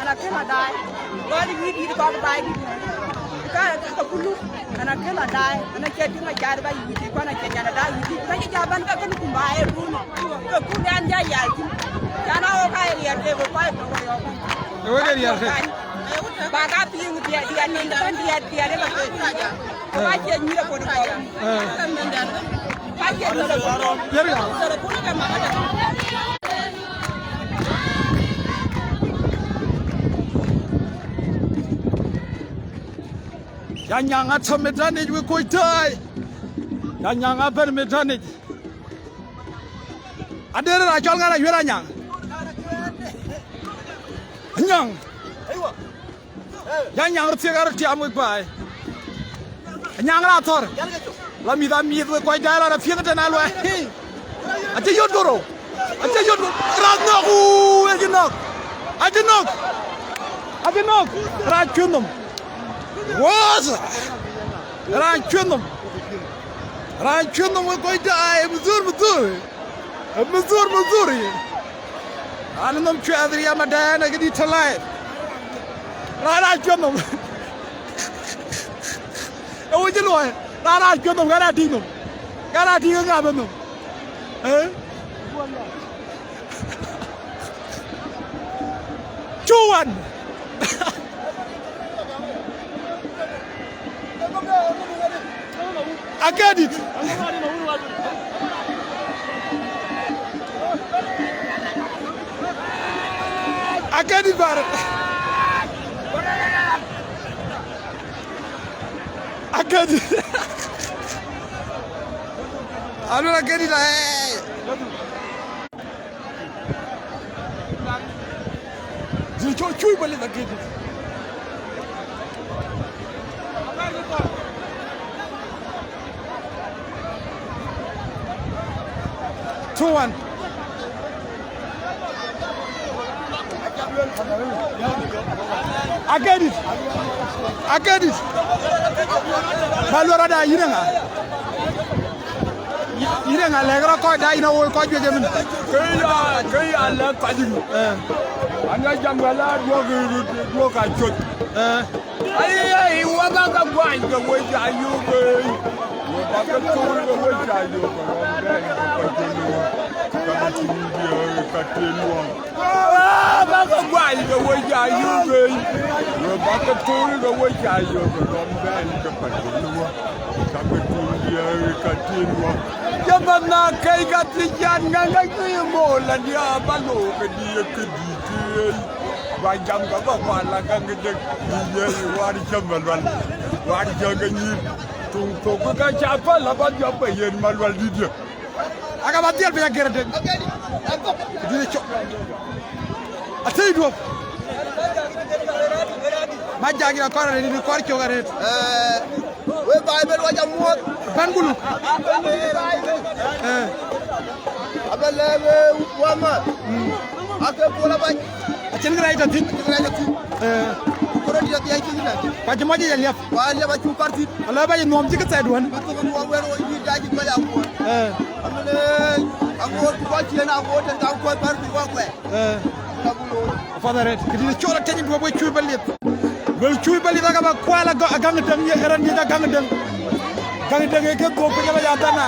Anak kena daya. Kau ni itu kau baik. Ka kulu anak kena dai anak jadi ngajar bayi itu kan anak jadi dai itu kan jaban ka kan kumbae dulu ke kulian jaya itu karena okai lihat dia okai Yo dia dia. Baga piung dia ni kan dia dia aja okai nyira ko do kan mendan pakai nyira ko Ya. sore pun kan ada Yang atau medani juga kuitai. Yang apa medani? Ada orang jual ngana jual yang. Yang harus sekarang dia ambil kuai. Yang rator. Lami dami itu kuai jalan ada fiang dan alwa. Aja yod goro. Aja yod. Rajnak. Aja nok. Rajunum. Waza Ranchunum we going to Missouri Anum Chadri Amadan I get it alive Ranchunum Oh you know Ranchunum Garatinum Avenue Chuan I get it. I get it, brother. I get it. I don't get it. chui bali da kiti. Two one. I get it. Balora da Irenga legra ko da ina wo ko joje min. Kay Allah ko jigu. Anga jangala do ka chot. Ai waga ka gwai ga wo ja yugo. Wo ba ka to ga wo ja yugo. Ka tingi ka tenwa. Ba ka gwai ga wo ja yugo. Wo ba ka to ga wo ja yugo. Romben ka pa tenwa. Ka tingi ka tenwa. Jamana kai ga tijan nganga kuimo la dia balo ke dia ke dia ba jam ga ba wala ga ngede dia wari jamalwal wari jaga ni to ko ga chapa la ba jaba yen malwal dia aga ba dia be gerede dia cho atay do ma jagi na korre ni kor cho ga ret we bible wa jamot bangulu abale wama ake pola ba achen gra ita tin koro dia dia kina pa jamaje ya liaf wa le ba chu parti ala ba nom ji ka sai duan ko wa wero ni daji ko ya ko amale amor ko ti na ko tan ka ko parti ko ko fadare kidi chola tanyi bo boy chu balit bel chu balit daga ba kwala gang dang ye ran ni da gang dang ke ko ko ya dana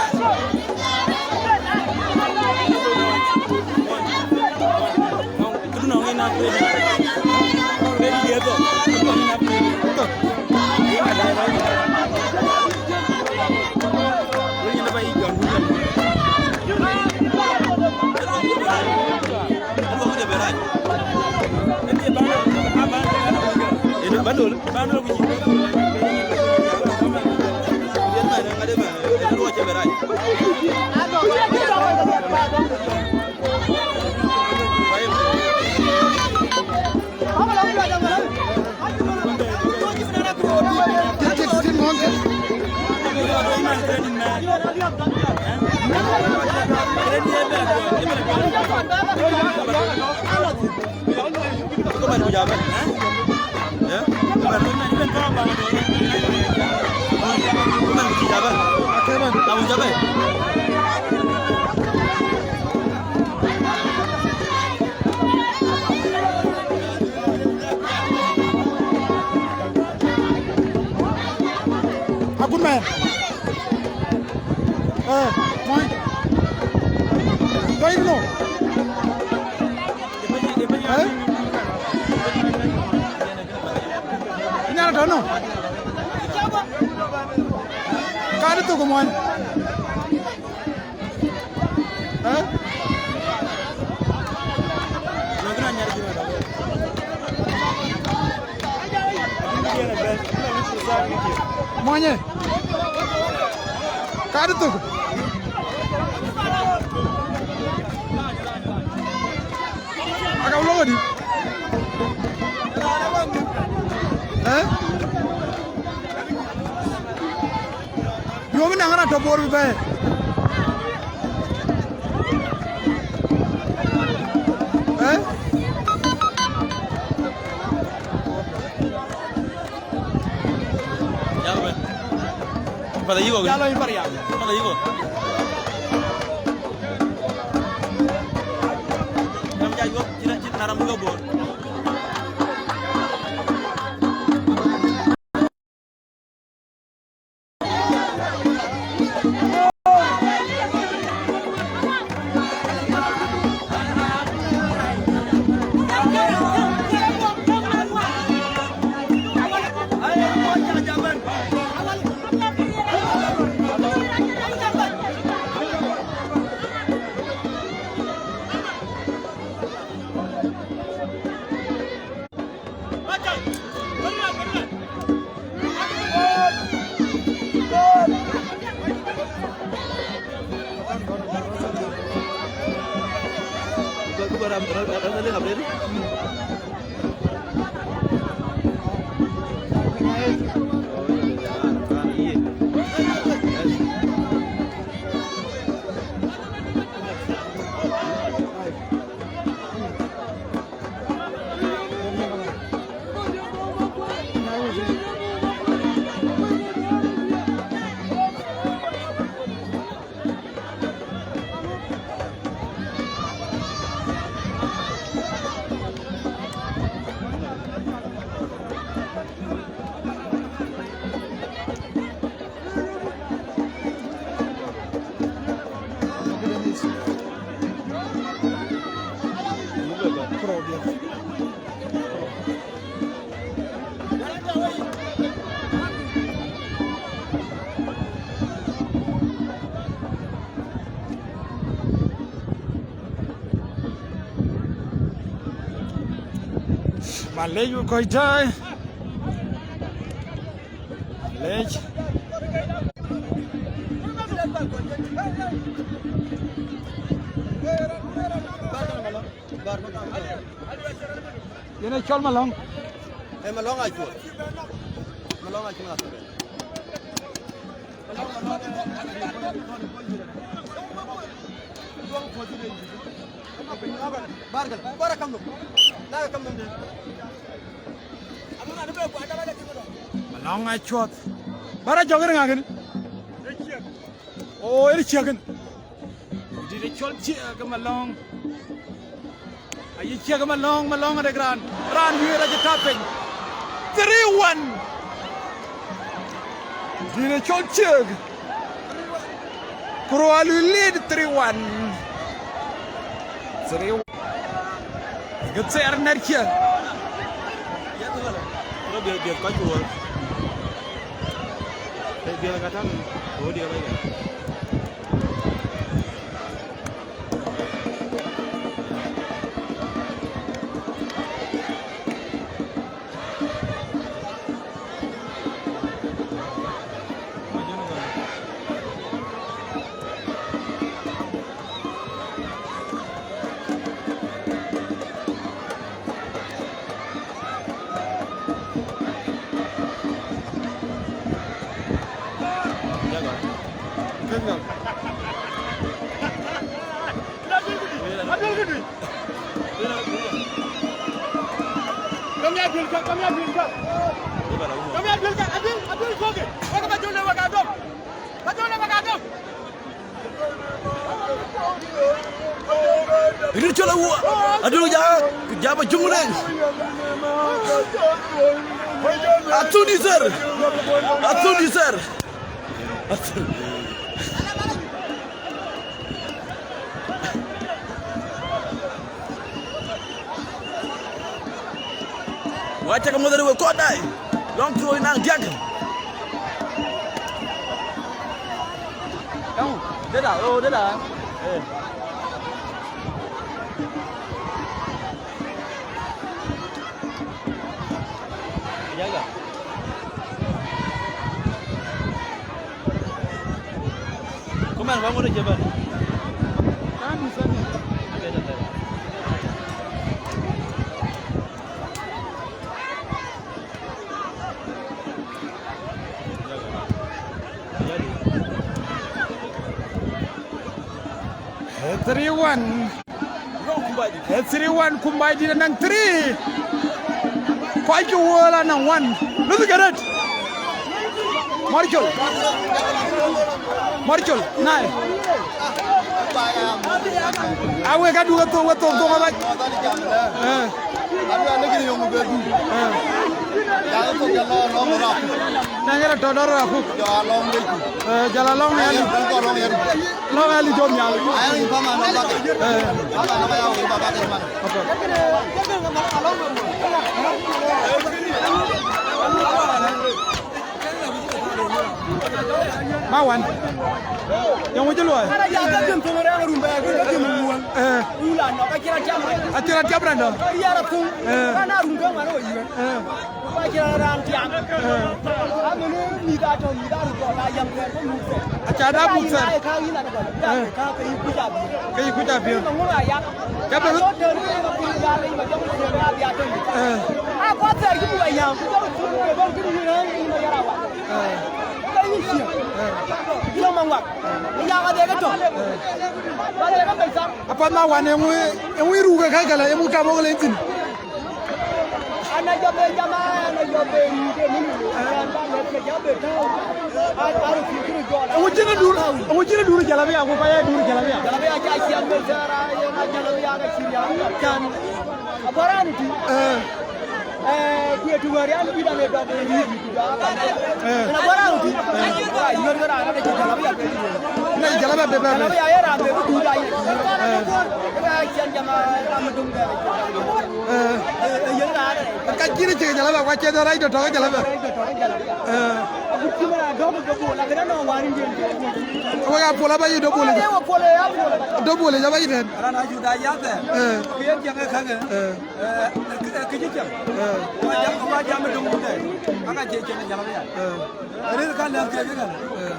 Good man. Point. Don't even know. I don't know. Got it to come on. Money. Got it to go. I got loaded. You want me to have a board with that? Pada higo. Ya lo imparial. Pada higo. Nam ja higo, cina naram higo bor. Malay coi chơi Malay Ini chol malong malong aja nggak malong ai chot bara joger ngagen oh ini chiagen di chol chiaga malong ayi chiaga malong ada gran wira je tapeng 3-1 di chol chiaga Kroalu lead 3-1 3 Getse Arnerkia dia kan jual dia katakan oh dia baik Ini coba aduh jangan jumlah. Atu di sir. Wacha kamu dari kota, long throw nang diakan. Kamu, dia dah. Jaga. Kuman kamu udah jabat? Kan bisa nih. It's 3-1. 3-1 Kumbai di nang 3. Kau jual nang 1. Look at it. Marchol. Nah. Awe kan dua tu apa? Ada lagi yang mau berdu. Jangan tu jalan long rak. Nangera donor aku. Jalan lagi. Jalan long ni. Long ali jom nyal. Ayah ni pama nak pakai. Apa nak yang kita pakai mana? Mawan. Yang mau jual? Ada jaga jam tu orang rumah kita jam muang. Ulan, apa kira jam? Atiran jam berapa? Iya ratung. Karena rumah mana iya. Apa kira orang jam? Kami ni mida rumah lah yang kita muka. Acara muka. Kau ini ada apa? Kau ikut apa? Kau ikut apa? Tunggu ayam. Jam berapa? Kau dah ni macam ni macam ni macam ni. Aku tak ikut ayam. Kau tu kau kau no apa na wane ngwe ruga ka kala emu ka mo le tin ana jobe jama ana jobe ide mini anda ne jobe ta aru fikru jola wujina duru jalabe ya ko ya duru jalabe ya ka siya me sara ya na jalabe ya ka siya kan abaran ti dia dua hari anu tidak ada beli juga. Kenapa orang tu? Wah, ini orang ada jalan apa? Nah, jalan apa? Jalan apa ya? Ramai tu juga. Kian jama ramai tu juga. Yang ada. Kacir je jalan apa? Kacir tu orang itu tahu jalan apa? Aku cuma double. Lagi ada orang warin dia. Kau yang pola bayi double. Double jawab ini. Karena sudah ya kan. Kian jangan kangen. Kejadian. Wajah mendung deh, agak jejak jalan ya. Ini kan lihat kayak kan,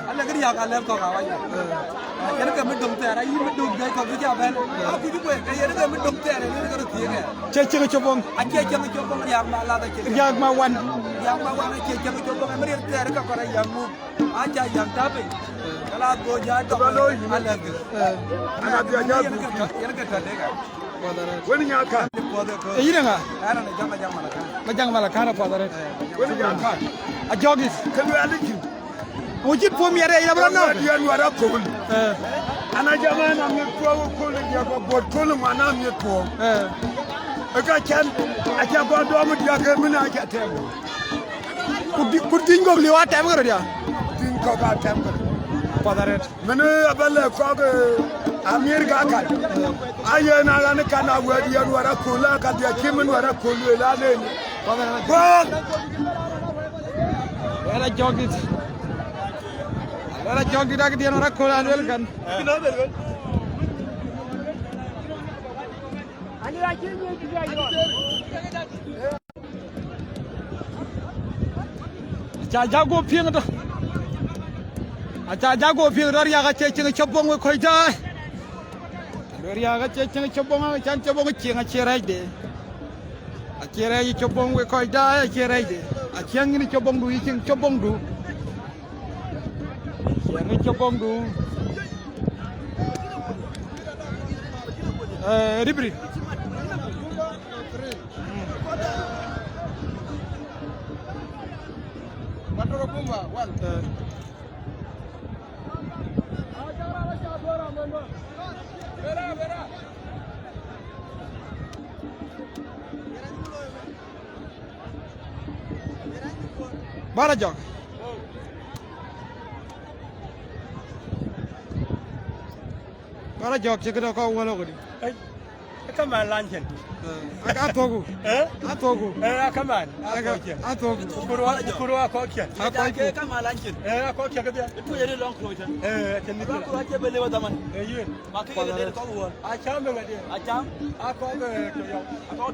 ada kerja kan lihat kau kawan. Ini kan mendung deh, ini mendung deh kau kerja apa? Aku juga, ini kan mendung deh, ini kan rutin. Ceceng copong, Ceceng copong yang malah ceceng. yang mawan ceceng copong meriah deh, kau orang yang mu, aja yang tapi. Kalau aku jatuh, ada tu. Anak dia jatuh. Ini kan deh. Wani nyaka. Ini enggak? Karena jangan malah kan. Majang malah kana padare. Wani nyaka. A jogis. Kalu alikin. Wujud pom yare ila brana. Dia luara kol. Ana jamana mekwa kol dia ko bot kol mana mekwa. Aka chan acha ko do mu dia ke mina acha tebo. Kudin go liwa tem garo dia. Din ko ka tem ko. Padare. Mene abale ko ke Amerika kan. Aye na la ne kana wa dia luara kol ka dia kimen luara kol la ne. Padare. Era jogis. Era jogis dak dia ora kolan wel kan. Ani lagi ni juga yo. Jago piang tu. Acha jago piang dari aga ceceng copong we koi jai. Dari aga ceceng copong aga chan copong ceng acerai de. Acerai copong we koi jai acerai de. Aceng ini copong du icing copong du. Ceng copong du. Ribri. Matoro Kumba, one. Bara jog. Bara jog cekeda kau wala ko di. Kaman lanchen. Atogu. Atogu. Kaman. Atogu. Kuru ako kya. Ke kama lanjut. Ako kya kabya. Itu jadi long close. Tani Aku aja beli wadaman. yun. Makanya dia kau buat. Acham ba dia. Acam. Ako ga to yo.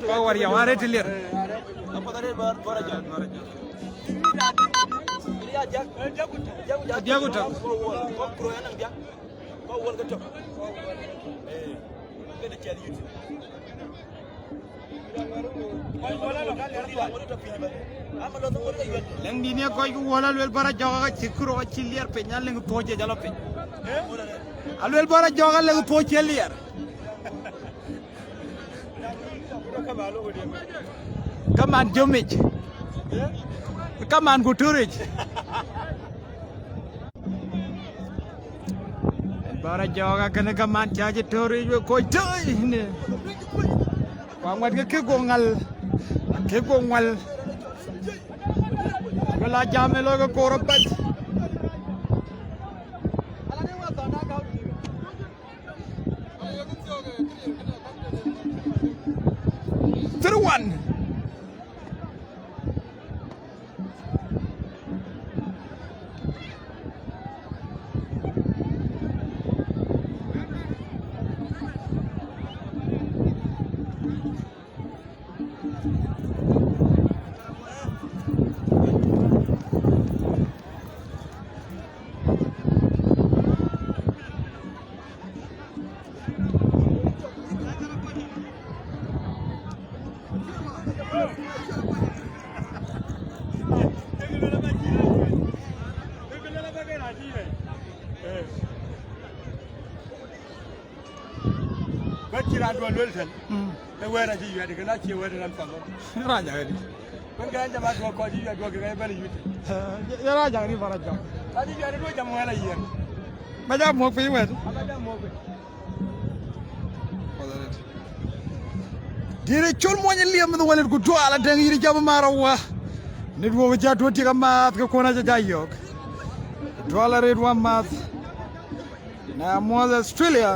Kau war yang are tilir. Apa tadi baru aja. Dia aja. Dia aku tak. Kau pro yang dia. Kau buat kecok. Kita cari YouTube. Leng dinia kau iku wala luel bara jaga cikro ciliar penyal leng toje jalo pe. Aluel bara jaga leng toje liar. Kaman jomij. Kaman guturij. Bara jaga kena kaman caje turij kau joy ni. Wangwat ke gongal. Ke gongal. Kala jame logo koropat. Teruan. ra do lwelten e wera ji yadi kana ke wera ran fa raja gadi ban ga jama do ko ji do ga bari yute ya raja gadi faraja adi yadi do jam wala yen ma ja mo fi wet aga mo ko dire chol mo nyen liam do walen ko to ala dang yiri jama marawa nit wo ja to tiga ma ko kona ja yok dollar red one month na mo Australia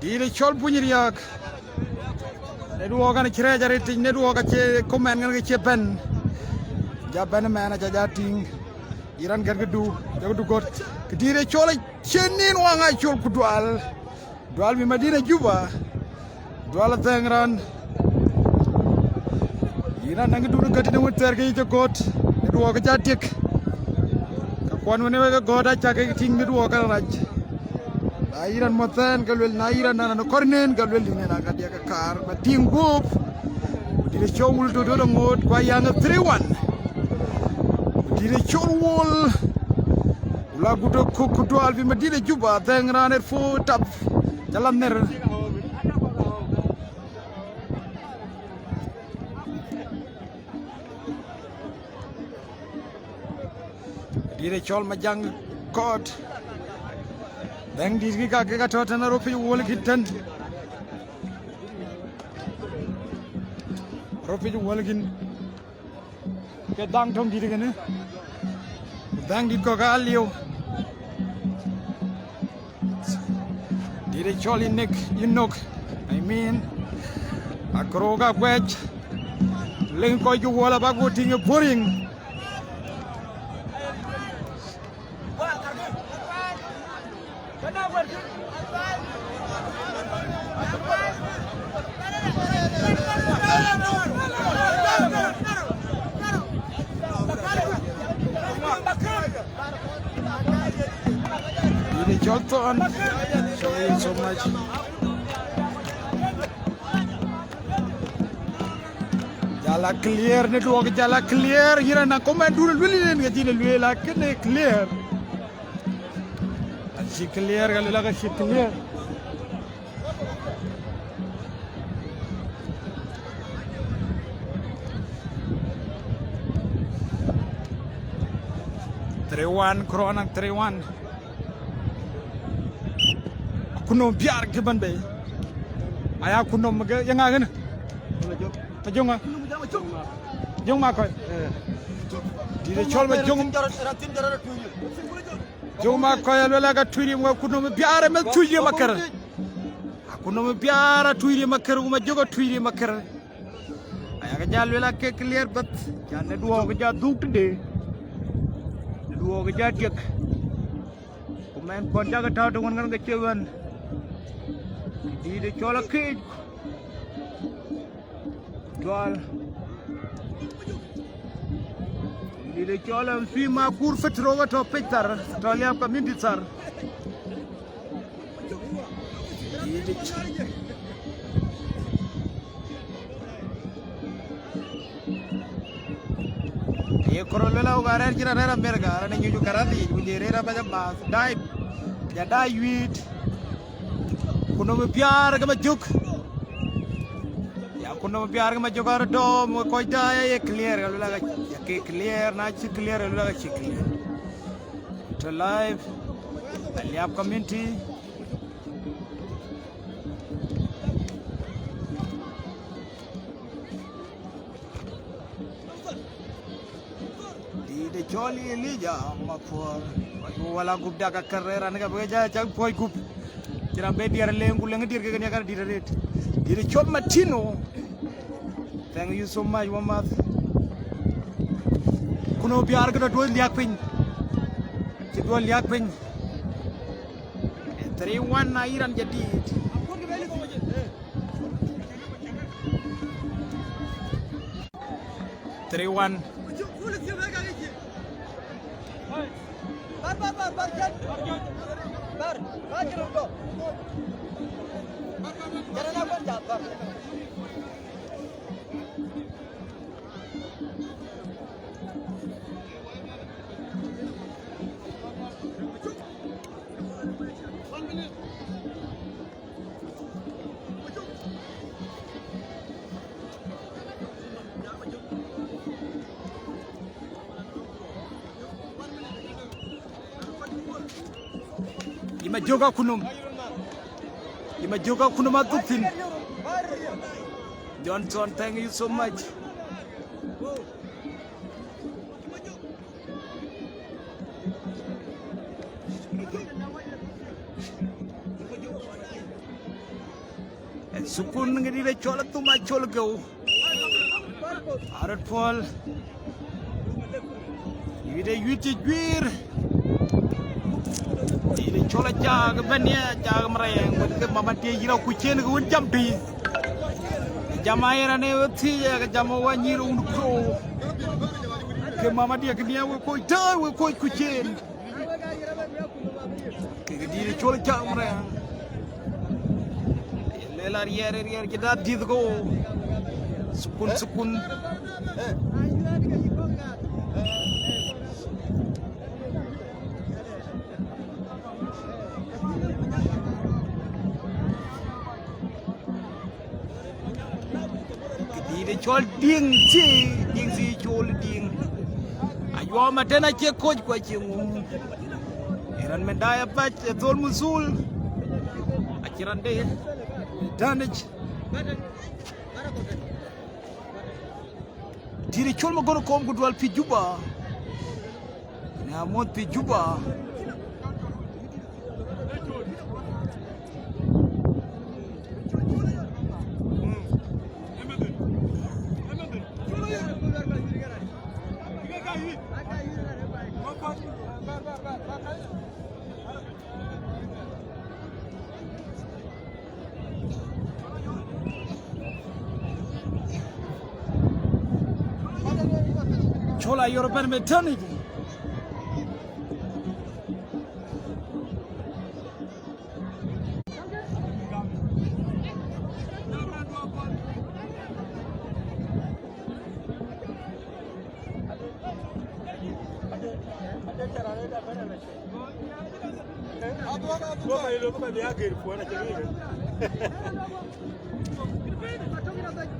dire chol punyir yak ne duo gan kirejare tin ne duo ga che comment ngan che ben ja ben mena ja ting iran garga du got dire chol chenin wa nga chol ku dual mi Madina Juba dual tengran iran nang du gati ne woter ga got ne duo ga ja tik ka kon ne ga goda cha ga ting ne duo ga raj airan motan galwel na iran na kornen galwel ni na ka dia ka kar ba tingup dire chowul do ngot kwa yang 3-1 dire chowul la gudo kukudo alvi Madina Juba dengraner fo tap jalan ner dire chol ma jang code Deng diri ka tota na ropi wol gitan ropi wol gin ke dang thong diri gane dang dit ko ga liu diri choli nek inok I mean akroga kwech leng ko ju wala ba go tinga boring Johnson, show you so much. Jala clear, network jala clear. Here na comment dulu dulu ni ngati dulu la kene clear. Asi clear kalau laga si clear. Trewan Corona 3-1. Kuno biar ke ban be aya kuno maga yang agen majong jong ma ko dire chol ma jong ma ko ya la ga tuiri mo kuno biar me tuiri makar kuno biar tuiri makar ma jogo tuiri makar aya ga jal la ke clear bat janne duo ga ja duk de duo ga ja tek ko men ko jaga taw to ngon ga cewan Di chola kid dual di chola fi ma kur fetroga to petar to liam ka minditar ye korolela ugarer kira rera merga rana nyu karati unjerera baja bas dai ya dai wit kuno me pyar ka majuk ya kuno me pyar ka majuk ar do mo ko da ye clear ga laga ya ke clear na chi clear ga laga chi clear to live ali aap community di de choli elija makfor wala gubda ka carrera ne ga beja cha koy gub Kira bediar lengu lengu dir ke nyakar dir ret. Dir chop matino. Thank you so much Wamat. Kuno biar ke do liak pin. Ci do liak pin. 3-1 na Iran jadi. 3-1. Imajoga kunum atutin. Johnson, thank you so much. And Sukun ngedi le chola tu ma chola go. Arat Paul. Yide yuti gwir. Ini chola jaga banya jaga merayang ke mama dia jira kucing ke jampi jamaira ne uti ya jamawa nyiru unko ke mama dia ke dia ko da ko kucing ke dia chola jaga merayang lela rier kita dit ko sukun chol ding si chol ding ayo matena che coach kwa chingu eran mendaya patch tol musul akiran de damage tiri chol magono kom gudwal pi juba na mod pi juba Chola European maternity.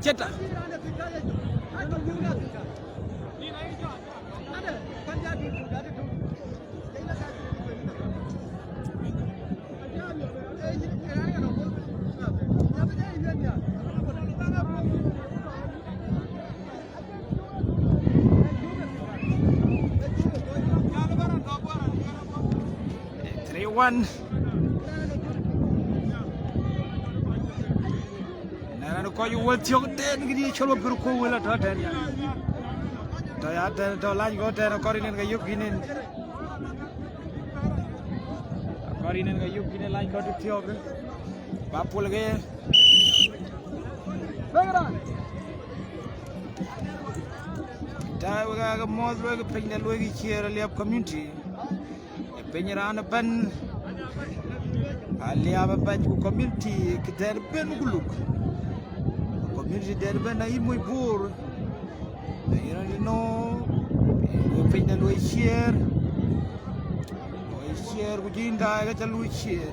Cheta. One. Nana ko you will tiok den gidi cholo guru ko wala ta den to ya den to lañ go den ko rinen ga yuginen ko rinen ga yuginen lañ ko tiok ba pul ge ta ga mo ga pin da lo gi chiera liap community penyerana ban aliaba ban ku community kiter ben guluk community der ben ay moy bor ayran no penya lo share ku jinda ga chalu share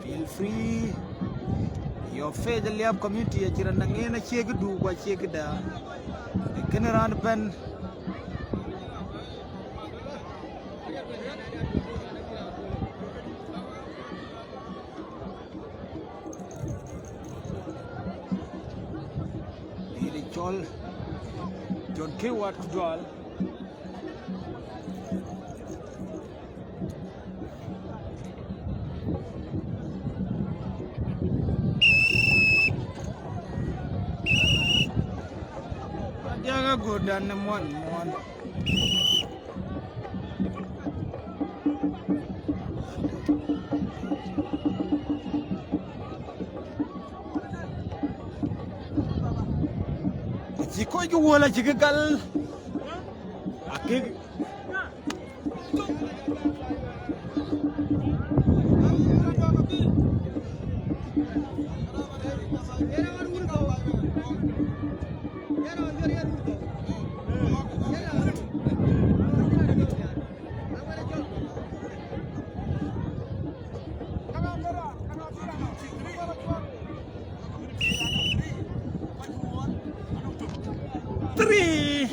feel free your faith liab community achiran ngena chege du kwa chege da keneran ban John K. Watt Kudwal Jangan godan mon. koi ku wala chigal akik three.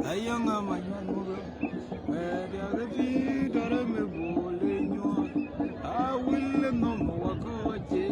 Ayang amayan mo pwede agad dara me bole nyo awil no mo ko je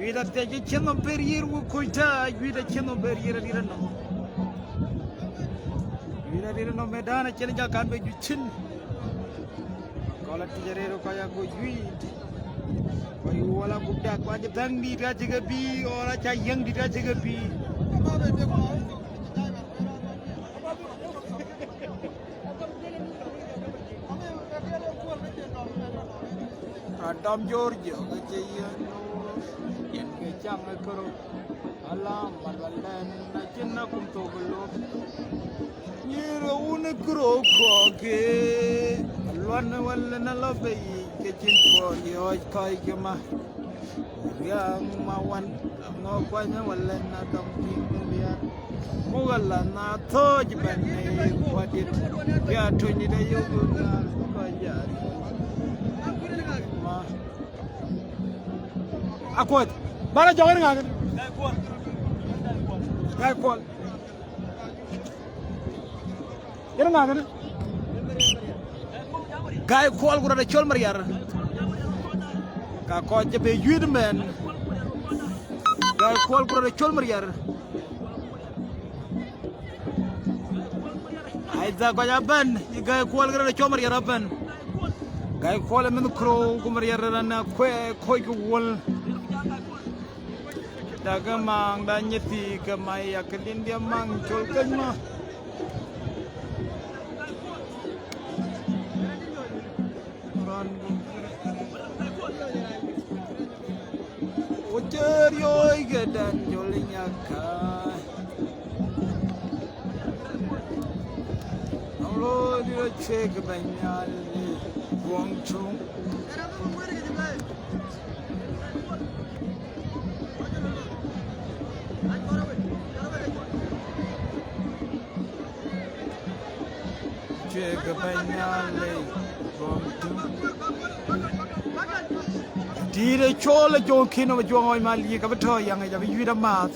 Vida te chino perier wo koita vida chino perier dirano vida dirano medana chene ja kan be juchin kala tijarero kaya go yuit koy wala gudda ko je dang di ta jiga bi ora cha yang di ta jiga bi Adam Giorgio ke yen ke chang karo alam malalan na chinna kum to glo yero un kro ko ke alwan wal na lobe ke chin ko yo kai ke ma yang mawan ngo kwa nya wal na dam ping ya mogala na to jiban ne wadit ya to ni da yo ga ko ya ma akot bara jogar nga gay kol yer nga ngene gay kol gura da chol mariar ka ko jebe yuid men gay kol gura da chol mariar ay za ko jaban gay kol gura da chol mariar ban gay kol men kro gu mariar na ko ko wol daga mang dan nyeti ke mai akelin dia mang chol kenya ran ojer yoy gedan jolinya ka lo dia cek banyal buang chung cek banyal buang chung dire chola jo kino jo ngoi mali ka betho yang ja bi da mas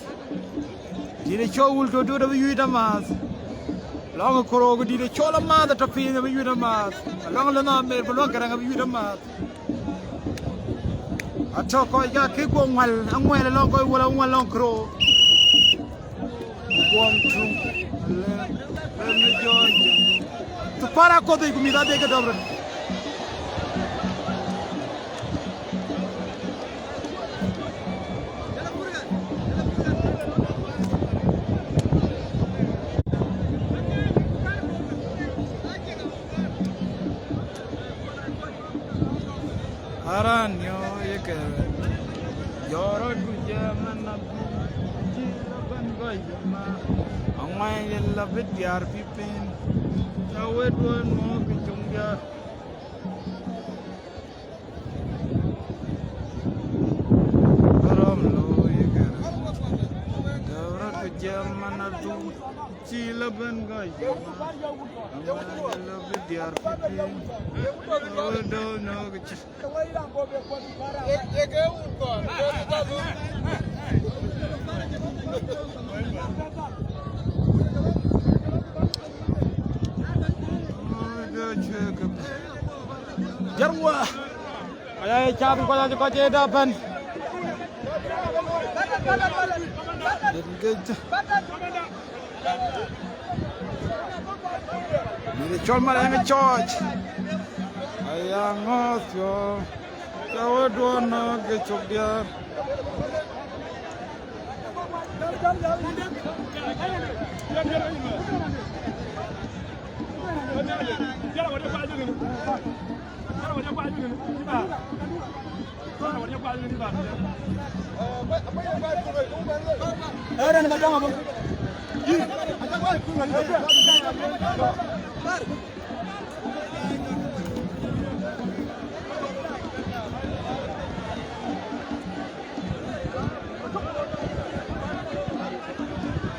dire chowul to do da bi da mas long koro go dire chola ma da to fi da bi da mas long la na me bo long kara bi da mas ato ko ja ke go ngwal angwele long ko wala ngwal long kro buang chung le me jo to para ko de comida de ke dobro Aran yo yeke yoro guje mana jila ban goyma angwai yella bidyar pipin tawed won mo kichunga karam lo yeke yoro guje mana jila ban goyma angwai yella bidyar pipin tawed no kichunga Jarwa ay chabi ko la ko je dapan ni chol mara ngi choj ayang osyo tawo do no ge chok dia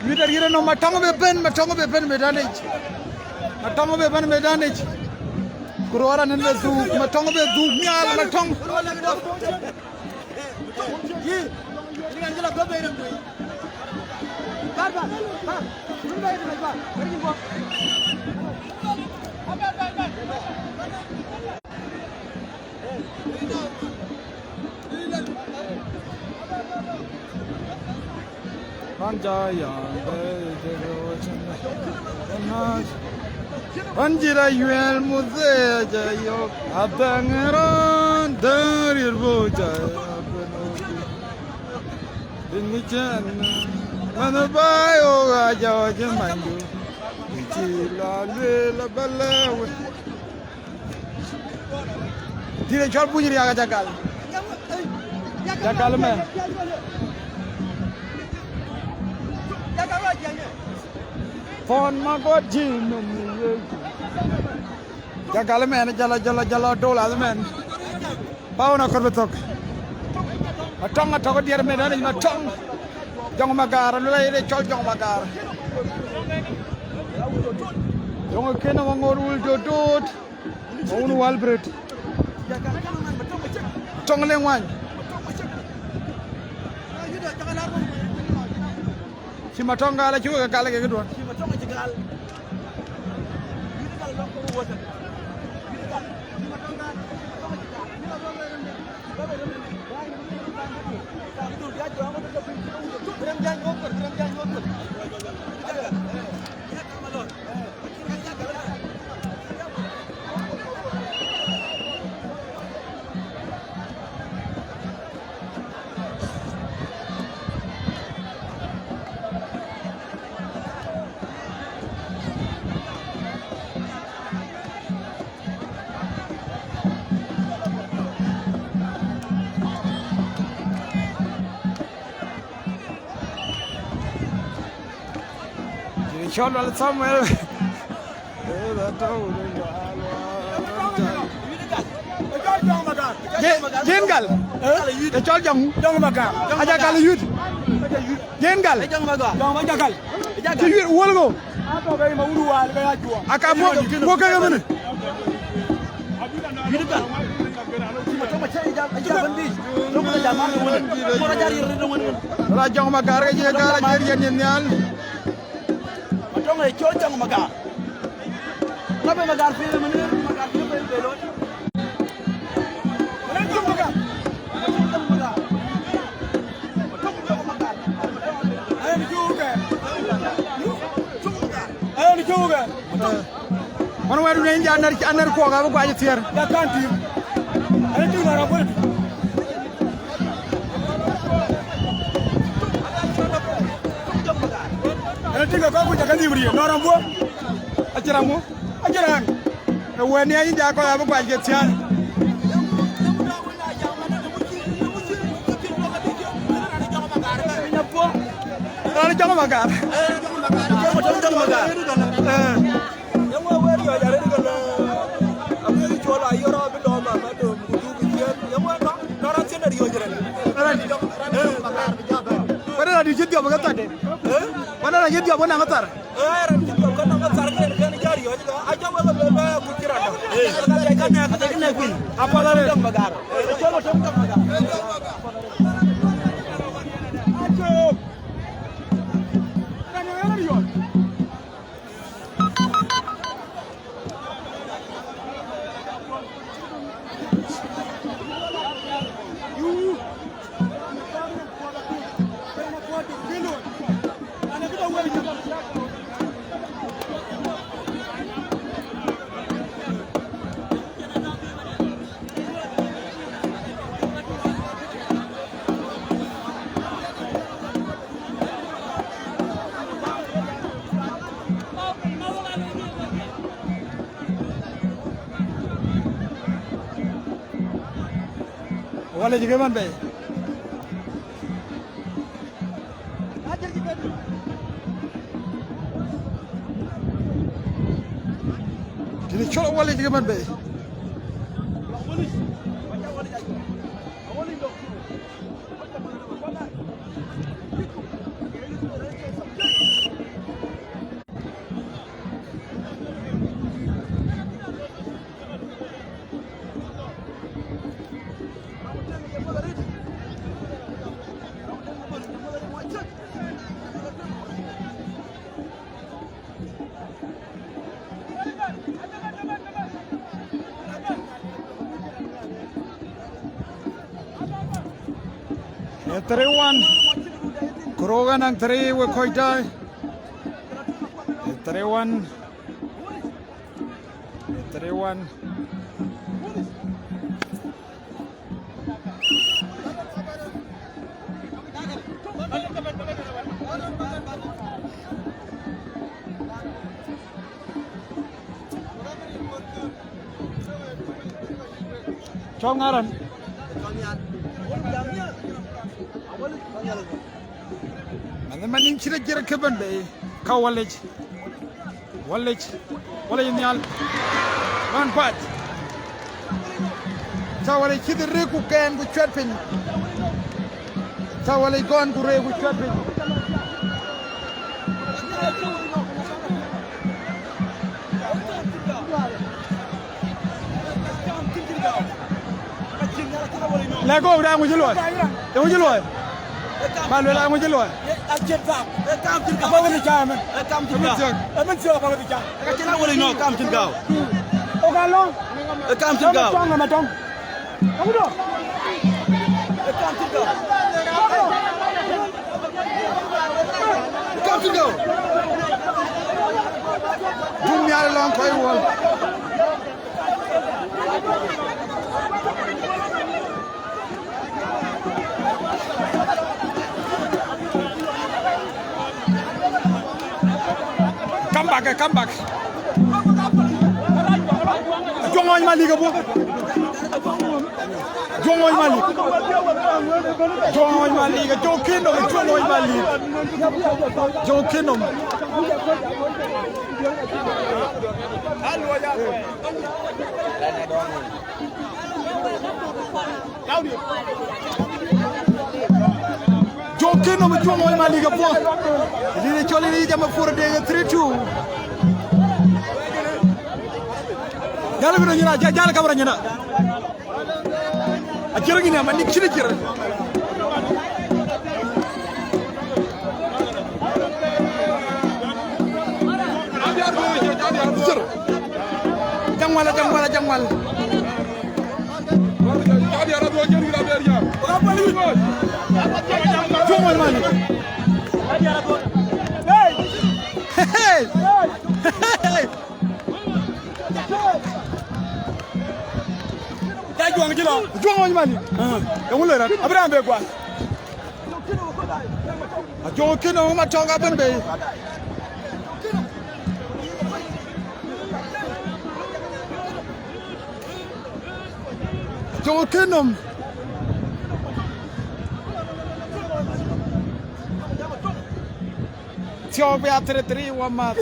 Leader here no matongo be ben medanage. Matongo be ben medanage. Kurora nende du matongo be du nyal matong. Ye. Ni angela go be ram. Barba. Ha. Sunday be ba. Bari go. Panjaya Panjira yuel muze jayo abangaran darir boja Binijan manabayo aja jamanju Chila lela balawe Dire chal punjiri aga jagal Jagal me Phone ma ko jin no mu jagal men jala dola men pauna korbe tok atong atong dier men ani ma tong jong magar le le chol jong magar jong kena ngorul dodot onu walbret tong le wan si matonga la juga kala ke kedua si matonga jegal Cholo Samuel. Jengal. The Chol Jong. Jong Maga. Ajakal youth. Jengal. Jong Maga. Jong Majakal. Ajakal. Wolgo. Aka mo ka ngene. La Jong Maga ga je gara jer yen nyal. Matong e chol Jong Maga. Nabe Maga fi men Maga fi belo. Man wadu ne nja anar ko ga ko aje tier Ya kanti. Ana tu na rabon. Ana tiga ko jaga libri no rambo. ajiramu ajiran wani ayi ja ko ga ko aje tier Ana Jong Maga. Jong Maga. Pada di jid apa kata deh? Pada di jid apa nak kata? Apa lagi? Wala juga man bay. Jadi colok wala juga man bay. Tariwan Kurogan ang tari we koitay Tariwan Chong ngaran Maning sila jira keban be ka walej nyal man pat sa walej ci de reku ken bu chat pin sa walej gon ku reku chat pin la go da mu jilo Malu lah mungkin loh. Ajet fam. Kam tin Apa kau bicara men? Kam tin kau. Aman siapa kau bicara? Kacau boleh no kam tin kau. Oh kalau? Kam tin kau. Tong sama tong. Kamu doh. Kam tin kau. Kam tin kau. Dunia long kau wal. Come back. Jangan mali ke bu. Jongo Mali. Jongo Mali. Jongo Kingdom. Jongo Mali. Jongo Kingdom. Jongo Kingdom. Jongo Mali. Gapo. Ini choli ni jam fur de 3-2. Jala bina nyina jala kamera nyina. Akira gini ama nik chini kira. Jangwal. Jangwal Mali. Hey. Juang Mali. Yang mulai rat. Abraham be kwa. Juang kino ma tonga ben be. Juang kino. Tio be atre wa mat.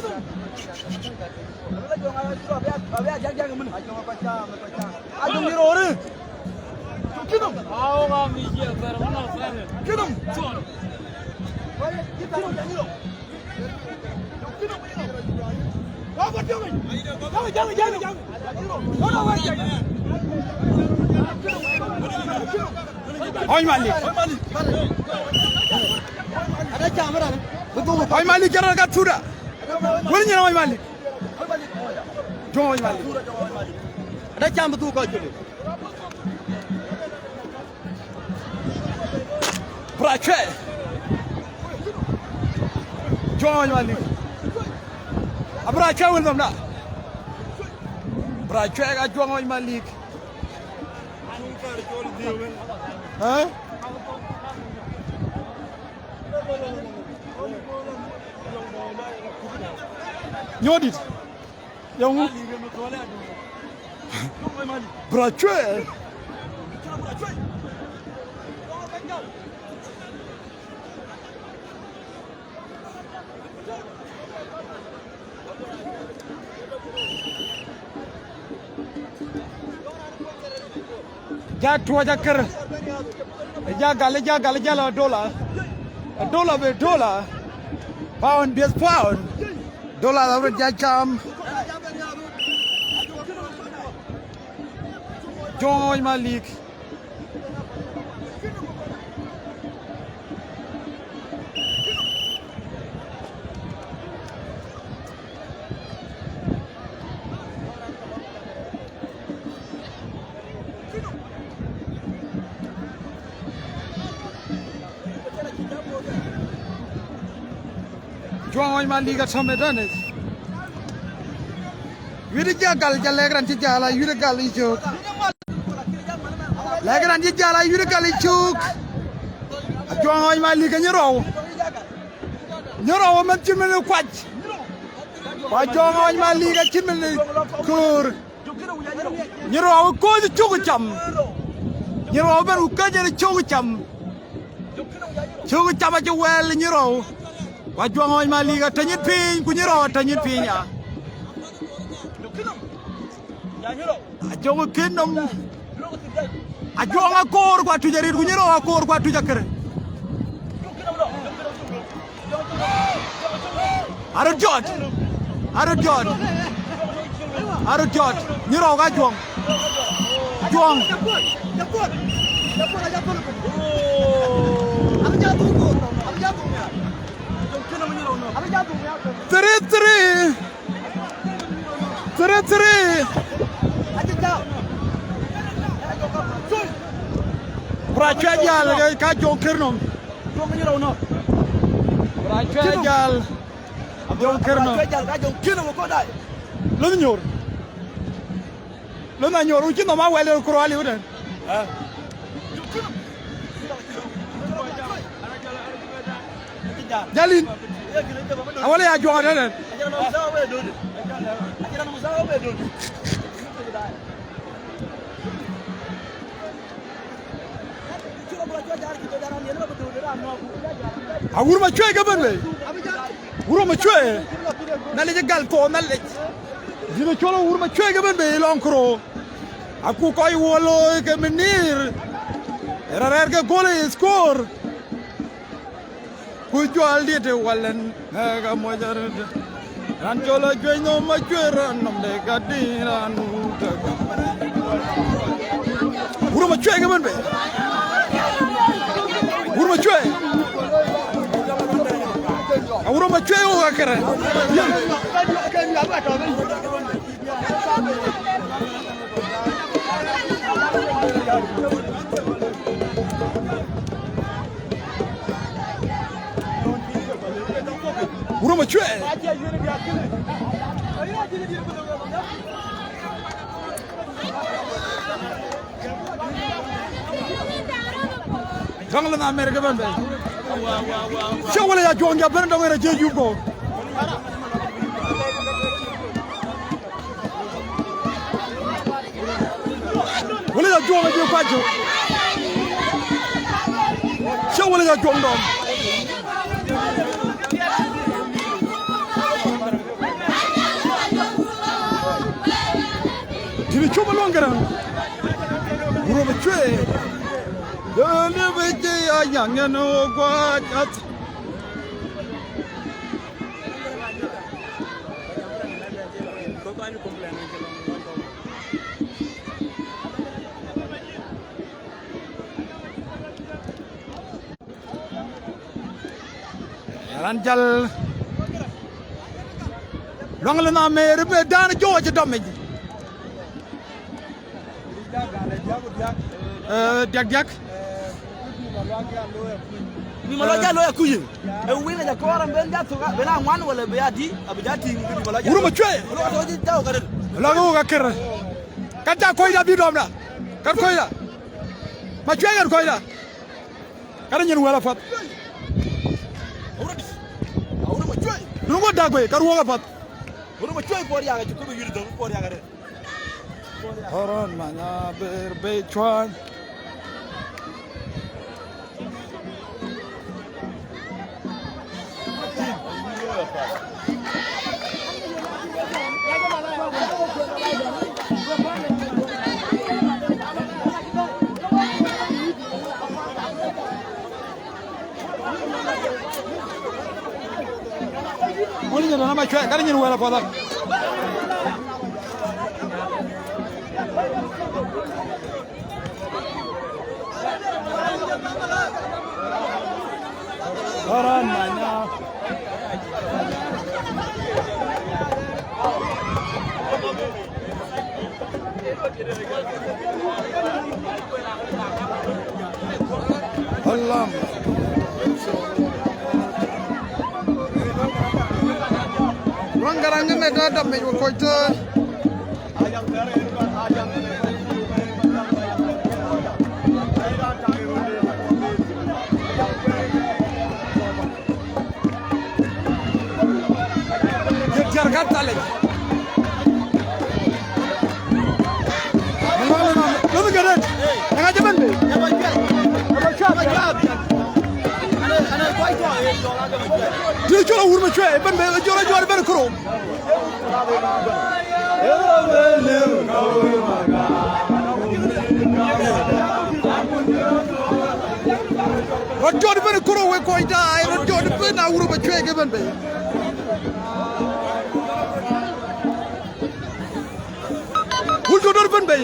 Oi Mali kira kat sudah. Boleh nyala Oi Mali. Jom Oi Mali. Ada jam betul kau jadi. Brache. Jom Oi Mali. Abrache welcome dah. Brache kat Jom Oi Mali. Hah? Nyodit. Yang Brache. Ja tua jakar. Ja gale dollar. Dollar be dollar. Pound be pound. Dollar over jam. Join my league. Join my league at some done. You the jagal, Jalegran Jala, you the galley joke. Lagran Jala, you the galley joke. Join my league and your own. You're all meant to me quite. Why join my league at Chimney? Good. You're all called the Chogacham. You're over who cut the Chogacham. Chogacham at your well in your own. Why join my league at Tanya Pin, Kuniro, Tanya Pina? I don't kingdom. I don't accord what to the Kuniro, accord what to the Arajot. You know, I Juang. Three. Brachajal, Kajo Kernum. Brachajal, John Kernum. Lunyor. Lunyor, which is no matter whether Corali wouldn't. Jalin, I want to join it. a wuro ma chwe ga ben be wuro ma chwe na le gal to na le dina cholo wuro ma chwe ga ben be lonkro aku koy wolo ke menir era ke gole score ku jwal diete wallen ga mojar ran cholo jwe no ma chwe ran nom de gadira nu ta wuro ma chwe ga ben be wuro ma chwe wuro ma chwe o ga kere wuro ma chwe Jangan na Amerika ben be. Shawala ya jonga ben do ngere jeju ko. Wala ya jonga je kwajo. Shawala ya jonga. Dini chuma longera. Wuro ma chwe. Dole beje ya yang no kwa chat. Ranjal Longle na mere be dan George Domage. Diak ni malaja lo ya kuyin e wina ja ko ran ben ja to ga bena ngwan wala be adi abijati ni malaja wuro ma chwe lo to ji taw ga la go ga ker kata koy da bi dom la kar koy da ma chwe gar koy da kar nyen wala fat wuro ma chwe lu go da koy kar wo ga fat wuro ma chwe por ya ga ko be yiri do por ya ga de horon ma na ber be chwan Oni na ma chwe kar nyen wala fat horon ma na Allah Rangaranga meta da me ko to jar gatta le lo gade nga jaban be ana koy to e do la ga be di jolo wurma chwe ben be jolo jolo ben kro Rajod ben kro we koy da rajod ben wurma chwe ge ben be Wulto dor ben be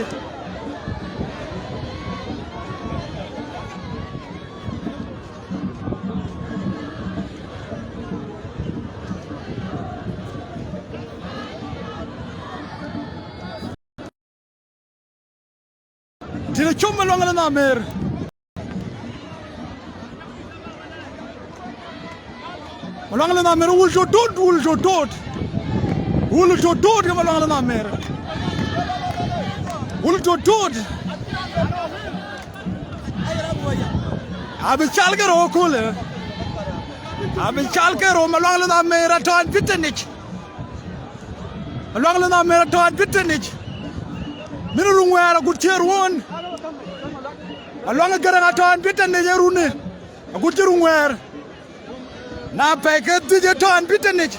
Dina chuma longa na mer Longa na mer wulto dod ke longa na mer Wulto dod Abi chalgero kule Abi chalgero malonga na mer atan pitnich Malonga na mer atan pitnich Minurung wala gutier won Alonga garanga atan pitnich rune Agutirunger. Na peke tije ton bitenich.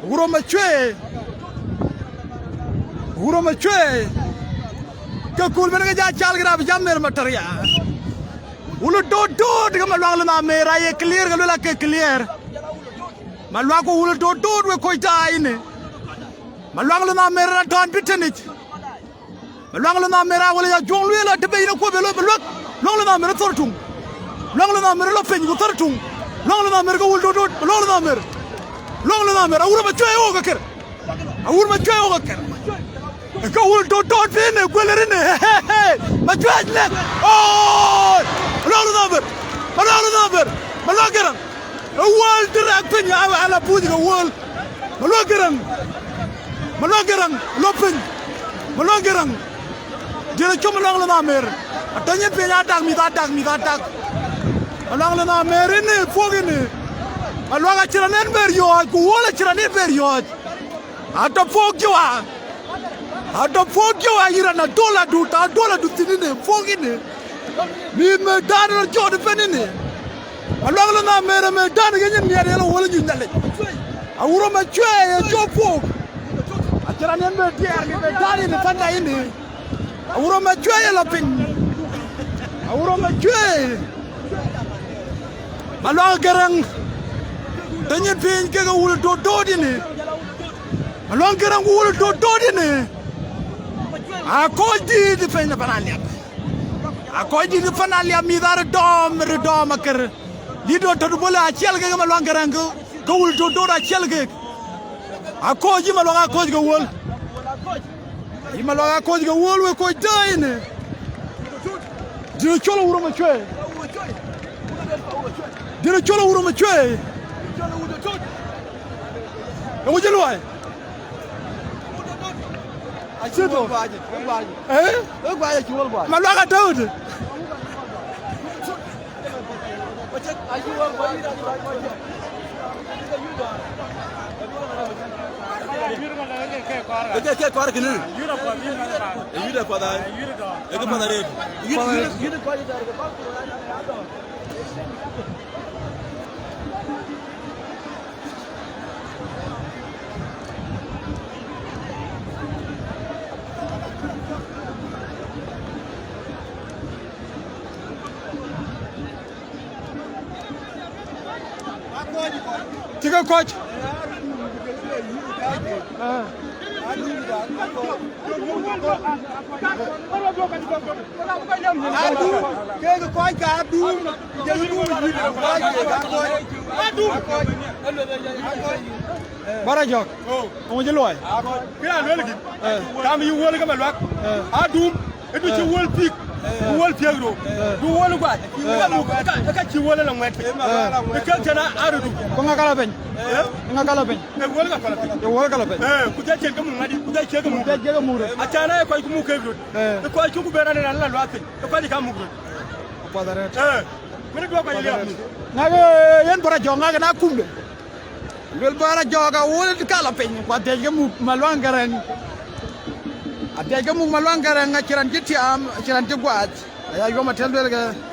Uro machwe. Uro machwe. Ke kul mene ja chal gra jam mer mataria. Ulu dot ke malwang na mera ye clear ke la ke clear. Malwa ko ulu dot we ko ta ine. Malwang na mera ton bitenich. Malwang na mera wala ya jonglu la tebe ina ko belo malwak. Long na mera tortung. Long na mera lo fen ko tortung. Long na mera ko ulu dot long na mera. Long na mera uru ma chwe o ka ker. Uru ma chwe o ka ker. Ka ulu dot bene gwelerine. Ma chwe le. Oh! Long na mera. Long na mera. Malagaran. World direct pen ya ala puji ko world. Malagaran. Malagaran lopen. Malagaran. Jere chom long na mera. Atanye pe ya dag mi da dag. Long na mera ne fogene. Malwaga chiranen ber yo ku wala chiranen ber yo. Ato fogyo ira na dola du tinine fogine. Mi me dano jode penine. Malwaga na mera me dano genyen mi ala wala ju ndale. Awuro ma chwe e jopo. Achiranen ber diar mi me dani ne fanda ine. Awuro ma chwe la pin. Awuro ma chwe. Malwaga garang Danyen pin ke wul do dine. Along garang wul do dine. A ko di pen na panalia. A ko di panalia mi dar dom akar. Di do to bola chel ke malong garang ko wul do a chel ke. A ko ji malong a ko ke wul. Yi malong a ko ke wul we ko dine. Di cholo wuro ma chwe. Di cholo wuro ma chwe. Kamu jalan? Asyik tu. Baca jual baca. Malu agak tahu tu. Ke kau kini? Yuda pada. Itu pada red. Yuda kau jadi. Tiga coach. Barajok. Kamu jeluai. Kira lu lagi. Kami wall kami luak. Adum itu ciwol pik. Wall piagro. Du wall kuat. Dekat ciwol lang mat. Dekat jana arudu. Kau ngak kalah pen? Ngak kalah pen? Wall ngak kalah pen. Wall kalah pen? Kuda cek kamu ngadi. Kuda cek kamu. Kuda cek kamu. Acana kau ikut muka bro. Kau ikut berani nala luak. Kau di kamu bro. Apa dah? Mana dua kau lihat? Ngak yang barajok ngak nak kumbe. Lel barajok awal kalah pen. Kuda cek kamu maluang garang. Ada kamu maluang garang ngaciran keciam, ngaciran cepat. Ayah juga macam tu lagi.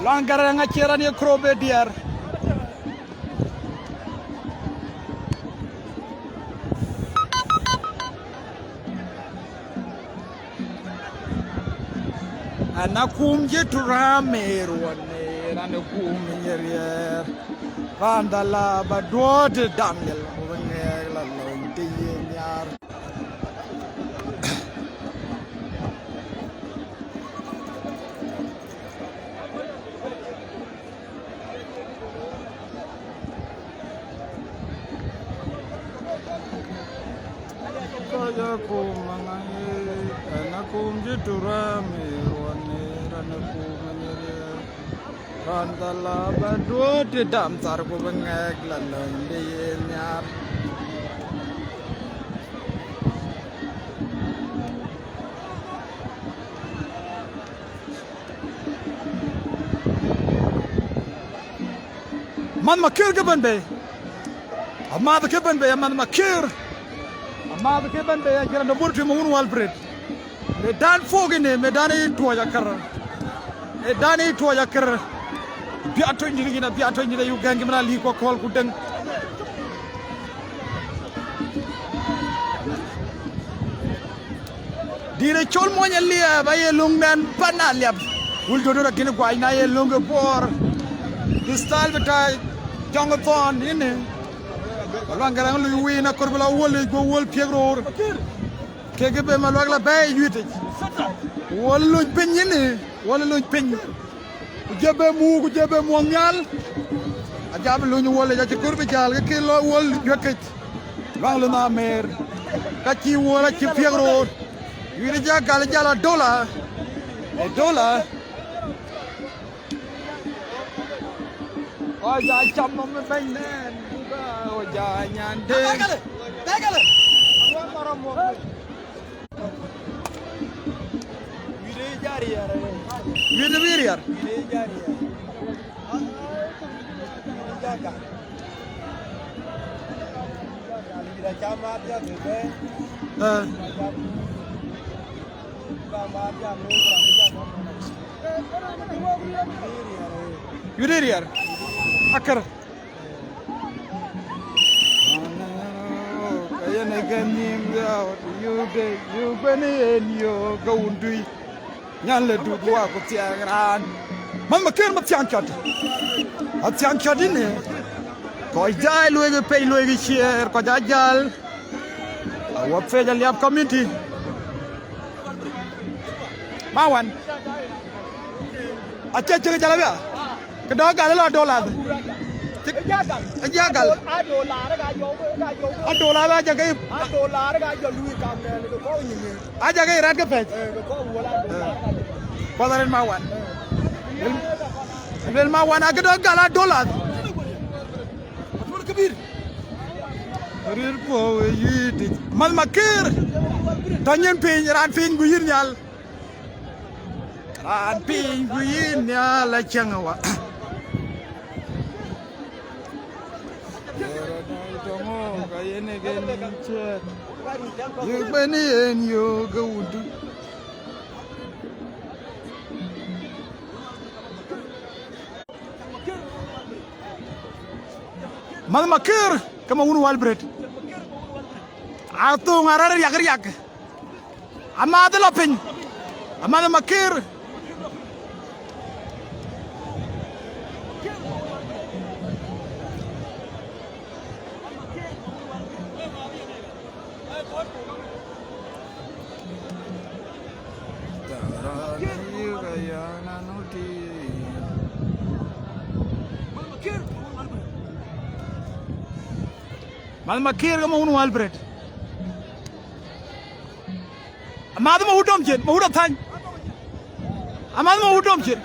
Langgar ngaciran ya krobe diar. Anakum je turameru ane anakum nyerier. Vandala badot damel ngel la lonti nyar. ya kumangai anakum jiturame wane ranakum nyere rantala badwo de dam tar ko bangak lalang de nyar man makir ke bande amad ke bande man makir amad ke bande ya jara no burti mo wal bred le dan fogene me dani to yakar e dani to yakar bi ato njiri yu gangi mana li ko kol ku deng dire chol mo nyalia ba ye lungnan panaliab wul do do rakine ko ay na ye lunga por distal beta jongathon ini walangara lu wina korbala wol go wol piegro kege be malwag la bay yuite wol lu penyini wol lu peny ku jebe mo ngal ajab lu ñu wol ja ci korbe jall ke lo wol yoket wang lu na mer ka ci wol ci piegro yuite jagal jala dollar Oja chama me benen oja nyande tegale amwa maramo wide jari yar wide bir yar wide jari yar jaga wide chama dia bebe chama dia wide yar akar kaya naganim daw you beni en yo gaundui nyalle du wa ko tiagran man makir ma tianchat atianchat ne ko jay loege pay loege cher ko jajal wa fejal yap community mawan acha chere jalaga kedo galala dollar jagal a dollar ga jagai a jagai rat ke pej padarin mawan bel mawan a kedo gala dollar kabir rir po yiti mal makir tanyen pin ran fin gu yirnyal ran pin gu yirnyal la changwa you beni en yo gaudu mal makir kama unu walbred atu ngarar yak amad lapin amad makir mal makir kama unu walbred amad ma udom jen ma udom tan amad ma udom jen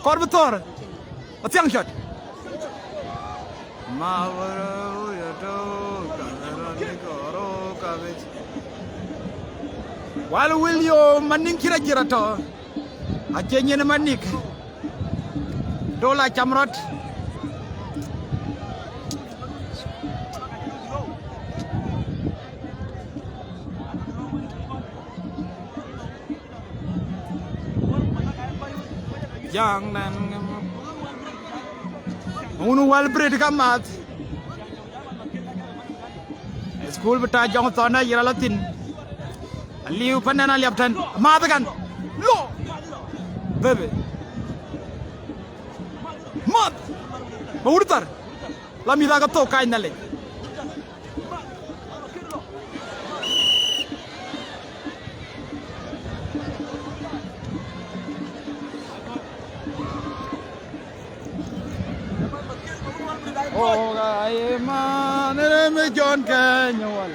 korbetor atiang shot ma waro ya to kanarani koro kavech wal will yo manin kira to ajenye ne manik dola chamrot yang nan unu wal bred kamat school beta jong tona yira latin liu panana liaptan madagan lo bebe mat baurtar lamida ga to kai nale Oh, I man, I'm John Kenya.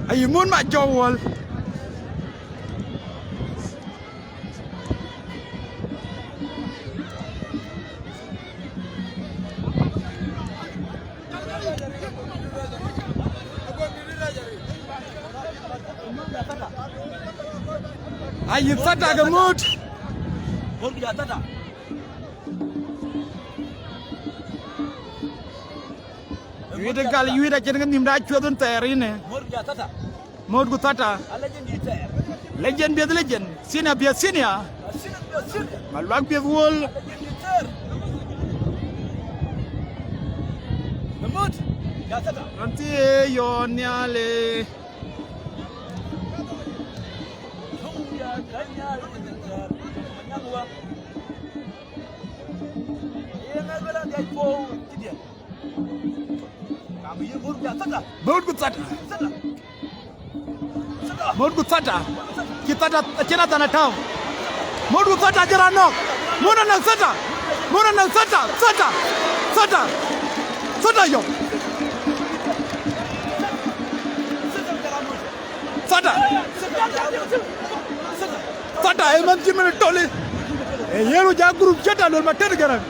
Ay muốn mà cho wall. Ay sata ga mood. Mor bi tata. Yuida gal yuida chen ngam nimda chodon terine. Mor bi tata. Mod gu tata. Legend di ter. Legend be legend. Senior be senior. Malwag be wall. Mot. Ya tata. Nanti yo nyale. Ya kanya ter. Nyangwa. Yenga bela dia po tidia. Kami ye mor bi tata. Mod gu tata. Tata. Mod gu tata. Kita chena tana town. Mod gu tata jara nok. Mona na sata. Mona na sata. Sata. Sata. Sata yo. Sata. Sata eman chimene tole. E yero ja group chata lol mater garan.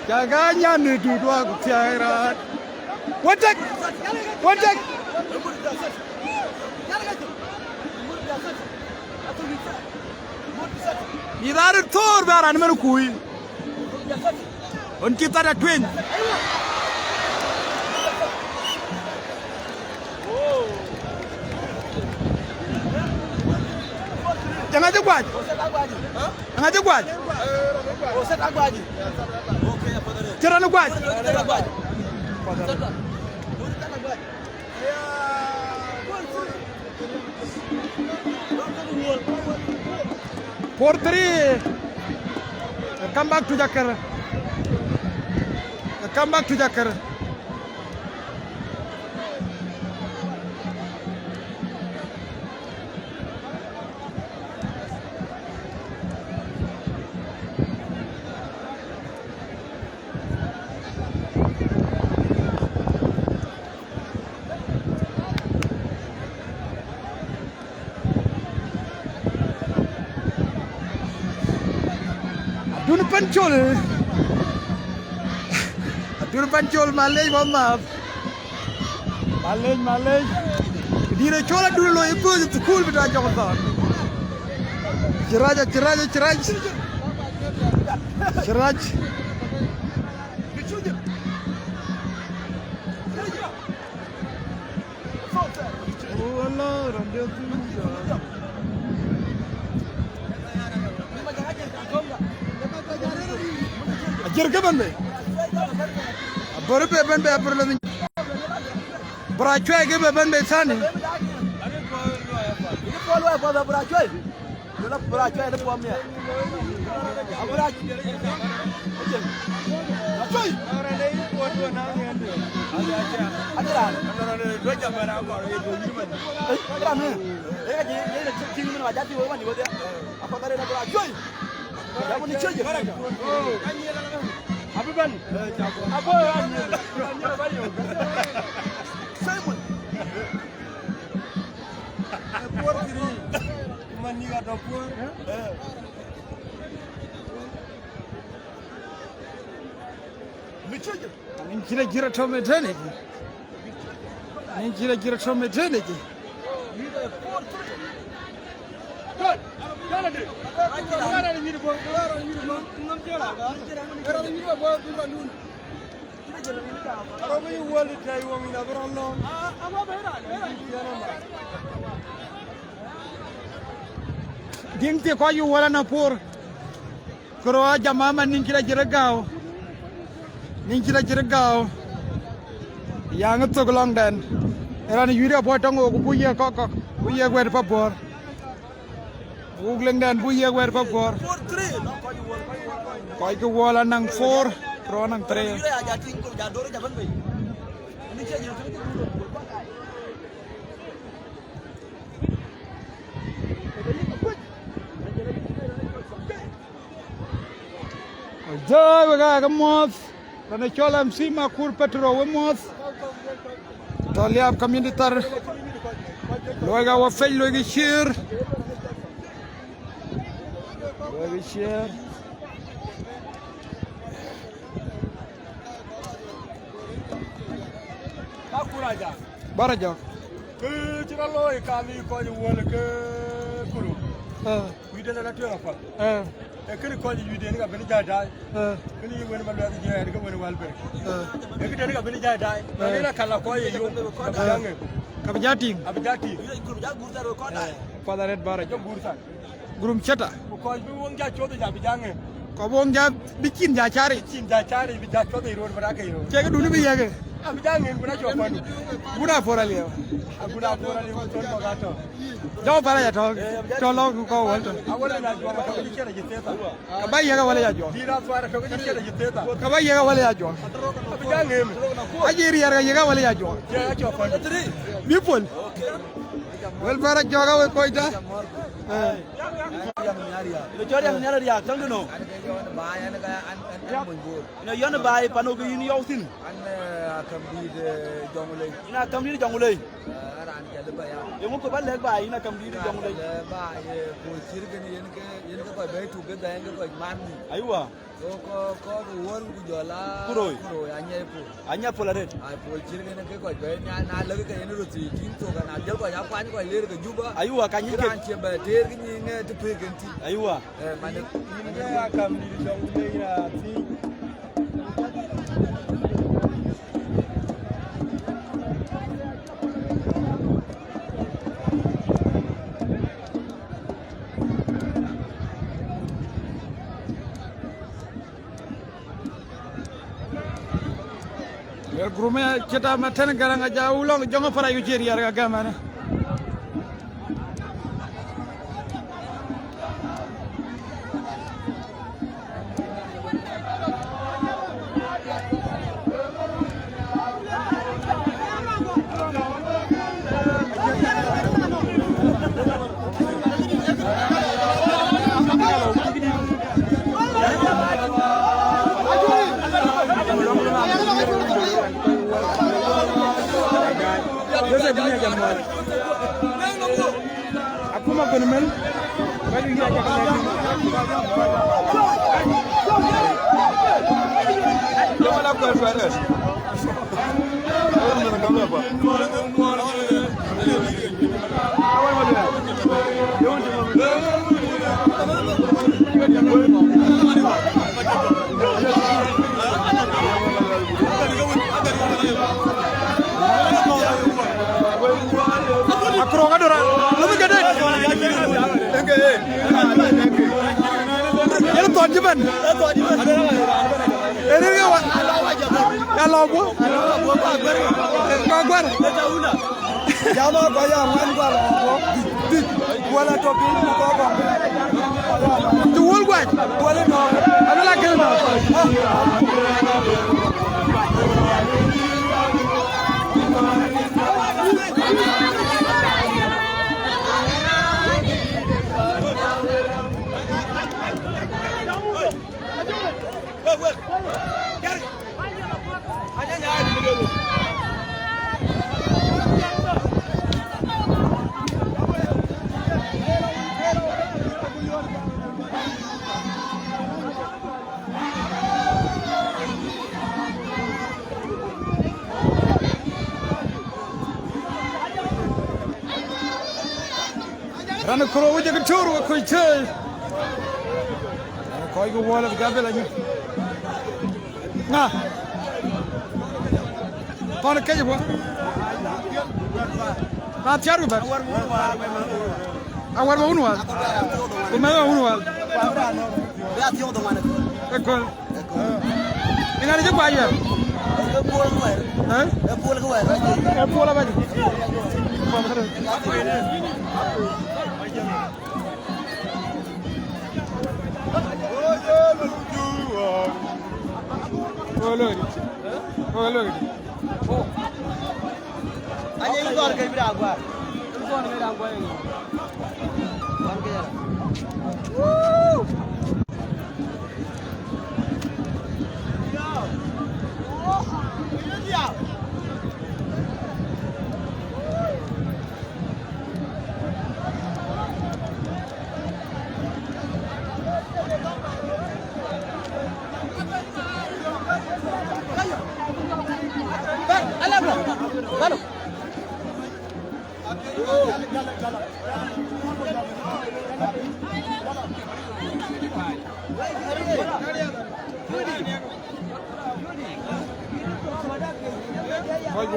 Jaga nyane dudwa kutiara. Watek. Watek. Idar Thor baran men kui. On kita ada twin. Jangan aja kuat. Jangan aja kuat. Oset agwaji. Okay, apa tadi? Jangan kuat. For 3, come back to Jakar. Come back to Jakar. Dun pancol malay maaf. Malay. Dire chola dulu lo ibu school bida Jakarta. Ciraj. Oh Allah, ramja tu. Ajar ke bande? Baru pe bande apa lagi? Beracun ke bande sana? Ini polu apa beracun? Dulu beracun ada puamnya. Beracun. Beracun. Ada lah. Dua jam berapa? Ada ni. Ini tinggi mana wajah tu orang ni boleh. Apa tadi nak beracun? Kamu ni cuci. Apa ban? Apa? Simon. Puar kiri. Mani ada puar. Micuci. Ini kira tomatene. Ini kira tomatene. Ding te kwa yu wala na por. Kuro jamama ninkira jiragao. Ninkira jiragao. Yang itu gelong dan. Era ni yuri apa tanggo buye kok. Buye gue di papor. Googleng dan buye gue di papor. 4-3 no Koi ke wala nang 4, pro nang 3. yure aja tingkul jador jaban bay ini saya nyuruh itu Jai baga kamos. Karena colam sima kur petro wemos. Taliap communitar. Loiga wa fel loiga shir. Loiga shir. Akuraja. Baraja. Ke ciralo kami ko ni wala ke kuru. Wi de la tuwa fa. E kini ko ni yude ni ga beni jada. Kini woni ma lati je ga woni walbe. E kidi ni ga beni jada. Ni na kala ko ye yo. Kabange. Kabajati. Abjati. ikut ja gurta ro kota Padaret baraja. Jo bursa. Gurum chata. Ko bi won ja chodo ja bijange. Ko bong ja bikin ja cari. Cin ja chari bi ja chodo iro baraka iro. Cek dulu bi yage. Abijange buna jo fa. Buna fora liya. Aguna bora ni ko to gato. Jawa para ya to lo ko walto. Awala na jo ma ko ji kera jiteta. Kabai yaga wala ya jo. Dira swara ko ji kera jiteta. Kabai yaga wala ya jo. Abijange mi. Ajiri yaga wala ya jo. Ya jo fa. Bipol. Wel bara joga we koita. ino jori yang nyala dia tang no ino yon bay pano ko yin yawtin ina kam di jongulay yo ko balle bay ina kam di jongulay aywa ko won ku jola Kuroi. Anya polaret. Ai pol chirgen ke ko be na lagi ke enu ruti tin to kana jel ko ya kwani ko ler ke juba Aywa kanyi ke. ran che be ter gi ni ne te pe genti Aywa. mane Ni ya kam ni jong le ya ti. Grume kita maten garang aja ulang jangan para yujeri harga gamana. Aku mau bener-bener bagi dia aja kan. Jangan aku suara. Awal mana? Akro kadora, lebih gede. Ini tuan jeban. Ini dia. Kalau bu, kaguan. Jama bayar man gua lah. Gua lah topi kau kau. Jual gua. Gua ni no. Ada lagi no. Rana kuro wajah kecur wakoi cai. Kau itu wala bergabel lagi. Nah, kau nak kerja apa? Nah, cari apa? Awar mau nual. Kau mana mau nual? Ya tío to mana. Ekol. Ingani je kwa yo. E pol ko wer. E pol ko wer. E pol ba ji. Olori. Anya igor ke bira agwa. Igor ke bira agwa ni. Wan ke jara.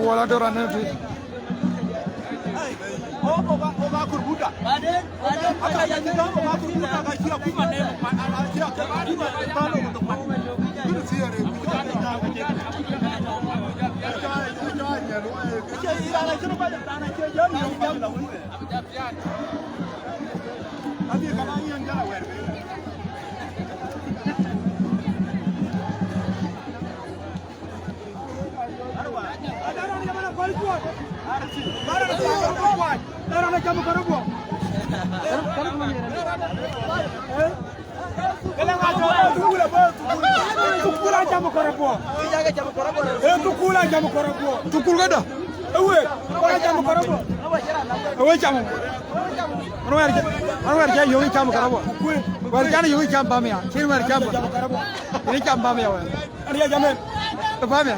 Wala do ran fi. Oba kurbuta. Aka ya ndio oba kurbuta ka kira kuma ne ala kira ka bani ba talo to pa. Duru siyare ku ta ta ka je. Ke ira na kira ba da na ke yo ni jam la wuri. Abi kana yin jara wer. Tukul kada? Ewe jamu karabo. Ewe jamu. Anwar ja yogi jamu karabo. War jana yogi jamu bamya. Sir war jamu karabo. Ini jamu bamya wa. Ani jamu. Bamya.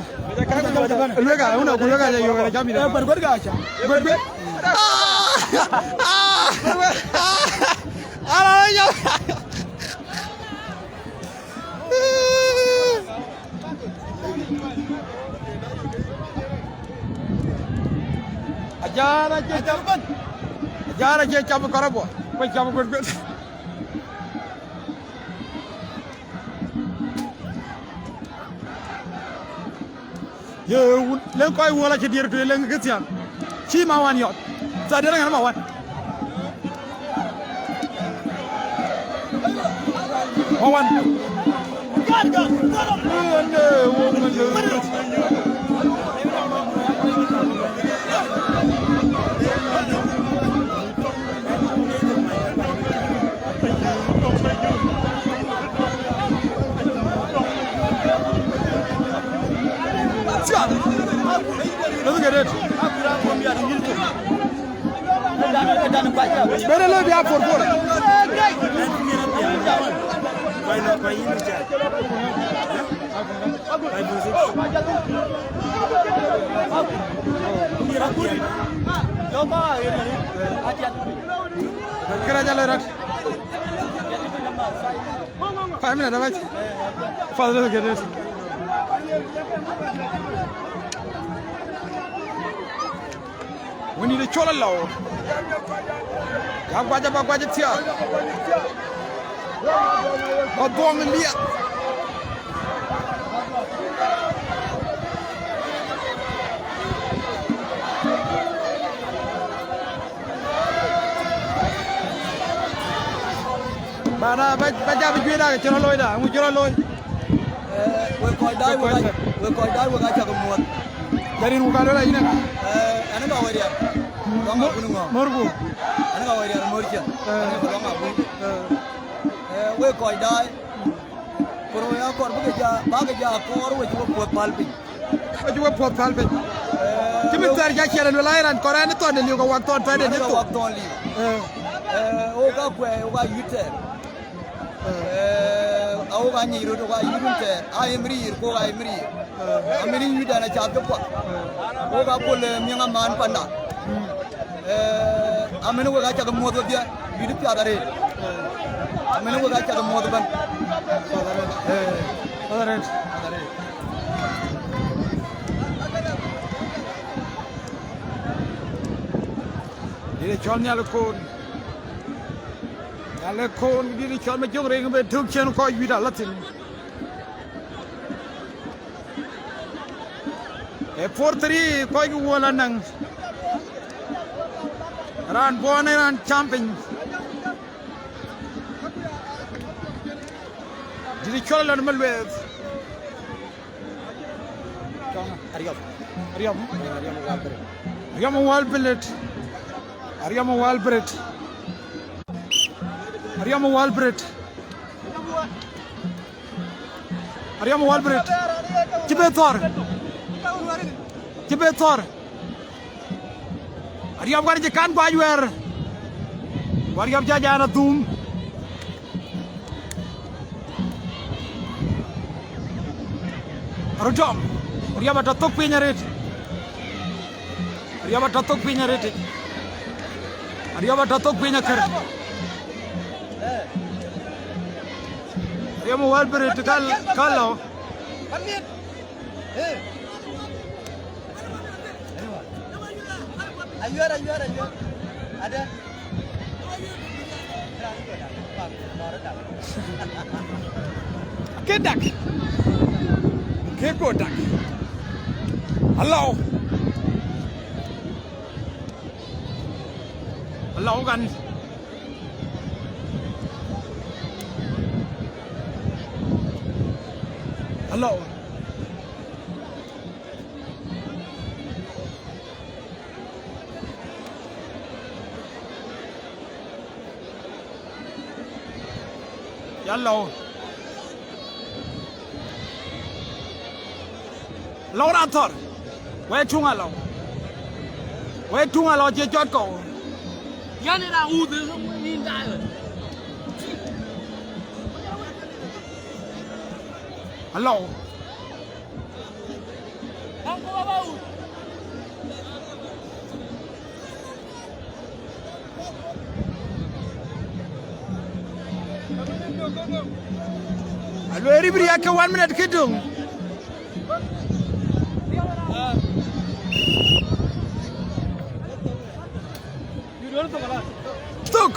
Luega una luega ja yogi jamu ida. Berber ga acha. Berber. Ala ya. Jara je jamu karabo. Ko jamu berber. Ye len koy wala ci dir to len gëtian. Ci ma wan yot. Sa dara nga ma wan. Ma wan. Look at it. Better look out for four. We need a chola low. Bagwaja tia. Odong India. Mana baca begini dah, cerah loy dah, mu cerah loy. We koi dai we gacha kemuat. Dari muka loy ini. Ane ka waria. Donga kunungo. Morbu. Ane ka waria morja. Ane ka donga bu. We koi dai. Koro ya kor baga ja kor we ju ko palpi. Ju ko palpi. Kimi tar ja kera no lairan koran to ne liu ko wak ton tade ne to. Wak ton li. O ga kwe o ga yute. Au ga ni ro ga yunte. Ai mri ko ga mri. Amini yuda na cha ko. O ga pol mi nga man panda. Amene ko ga cha ko modo dia yudu pya dare. Amene ko ga cha ko modo ban. Adare. Dire chonnya lo kon. ale kon di chol ma jong reng be thuk chen ko wi da latin e portri ko gi wala nang ran bon ran champion di chol lan malwe Ariyam Walbret Tibetor Ariyam war jekan bajwer Wariyam jajana tum Arujam Ariyam tatok pinyaret Ariyam tatok pinyakar Ariyam Walbret kalau Ayuar ada kedak kegodak Allah kan Allah Yellow Laurator we tunga lo je jot ko yani na ude ni dai Hello Hello everybody ake 1 minute kidung Tuk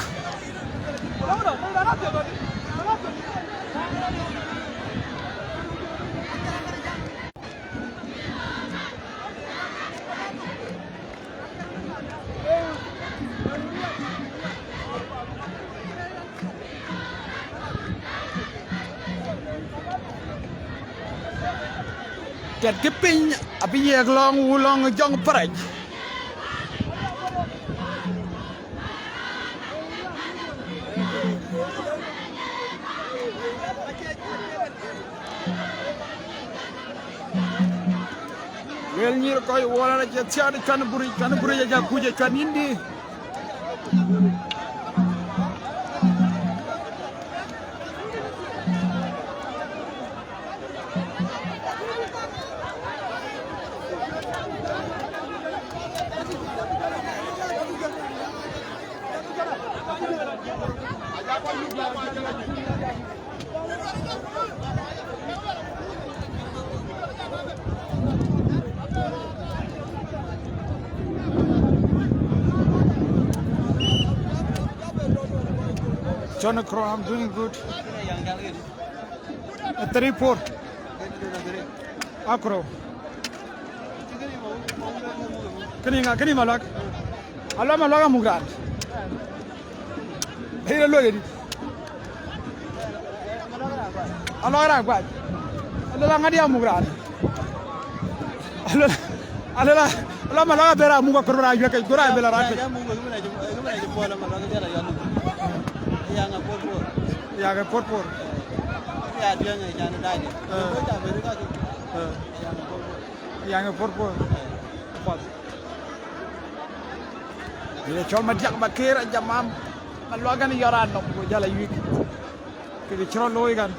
Get kiping abi yek long ulong jong paraj Wel nyir koy wala ci tiade tan buri ja kuje tan indi John Crow, I'm doing good. 3-4. Akro. Kani malak. Allah malaka mugran. Hey lo gedi. Allah ra kwat. Allah ngadi mugran. Allah malaka bera muga korora yake gora bela rat. Yaga porpor. ya dia nya jana dai de ko ta be ka Yang porpor. Bila chol majak bakir jamam malwagan yaran no ko jala yik. Ke chro loy gan.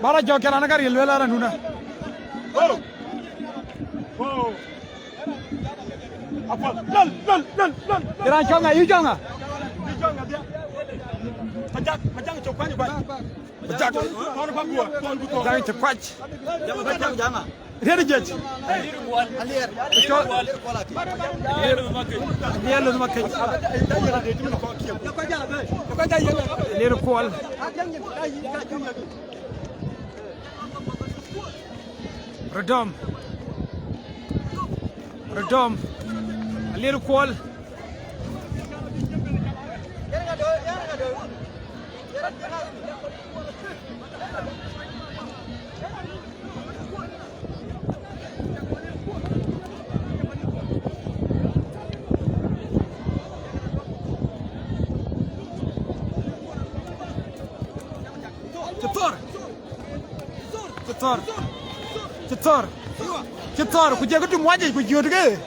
Bara jo kera na kar yelwe la ranuna. Apa? Lan. Kera chonga, yu chonga. Majang chokwani ba. Majang ton pa gua, ton bu to. Majang chokwach. Jangan. Rede jet. Alier. Alier lu makai. Alier kual. Redom. Alier kual. Cetor, kuja kudu mwaje kujiot ke.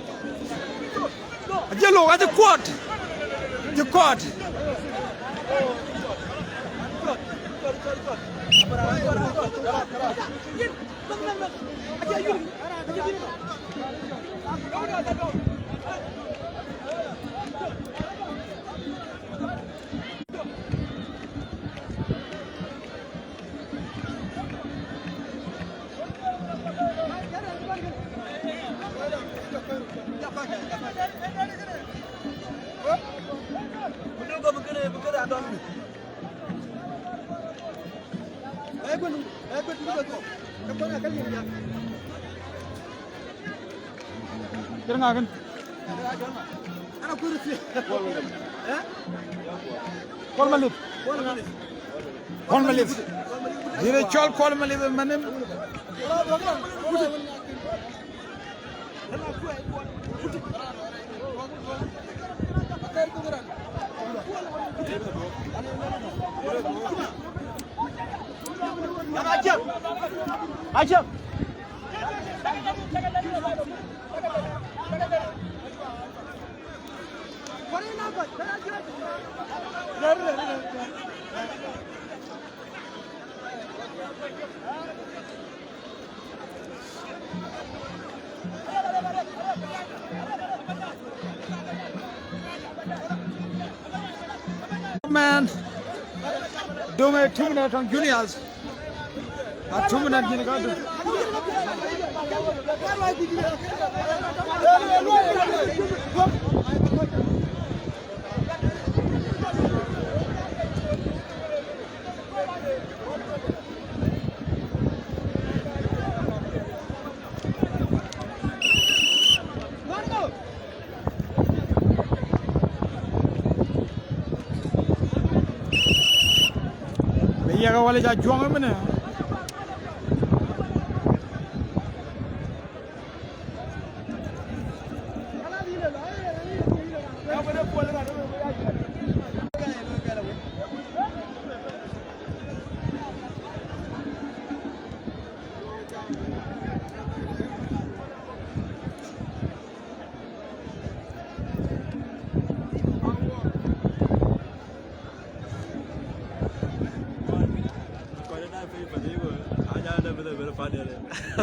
Aja lo aja kuat. Je kuat. Kira-kira. Ana kursi. Kol malib. Kol malib. Dire chol kol malib manem. Ajab. Man, do me 2 minutes on juniors. 2 minutes gini kau tu. Iya kau wale jah juang mana?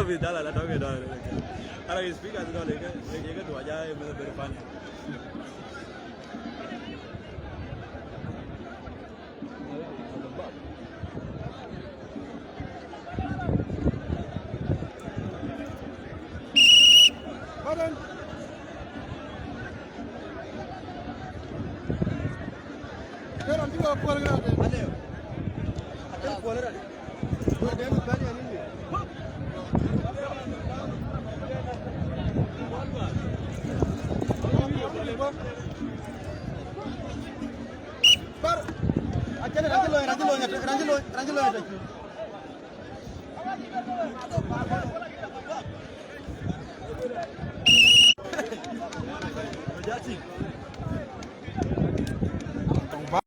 Vì đó là nói về đời này. Ở đây speak anh nói cái đùa ra em về fan.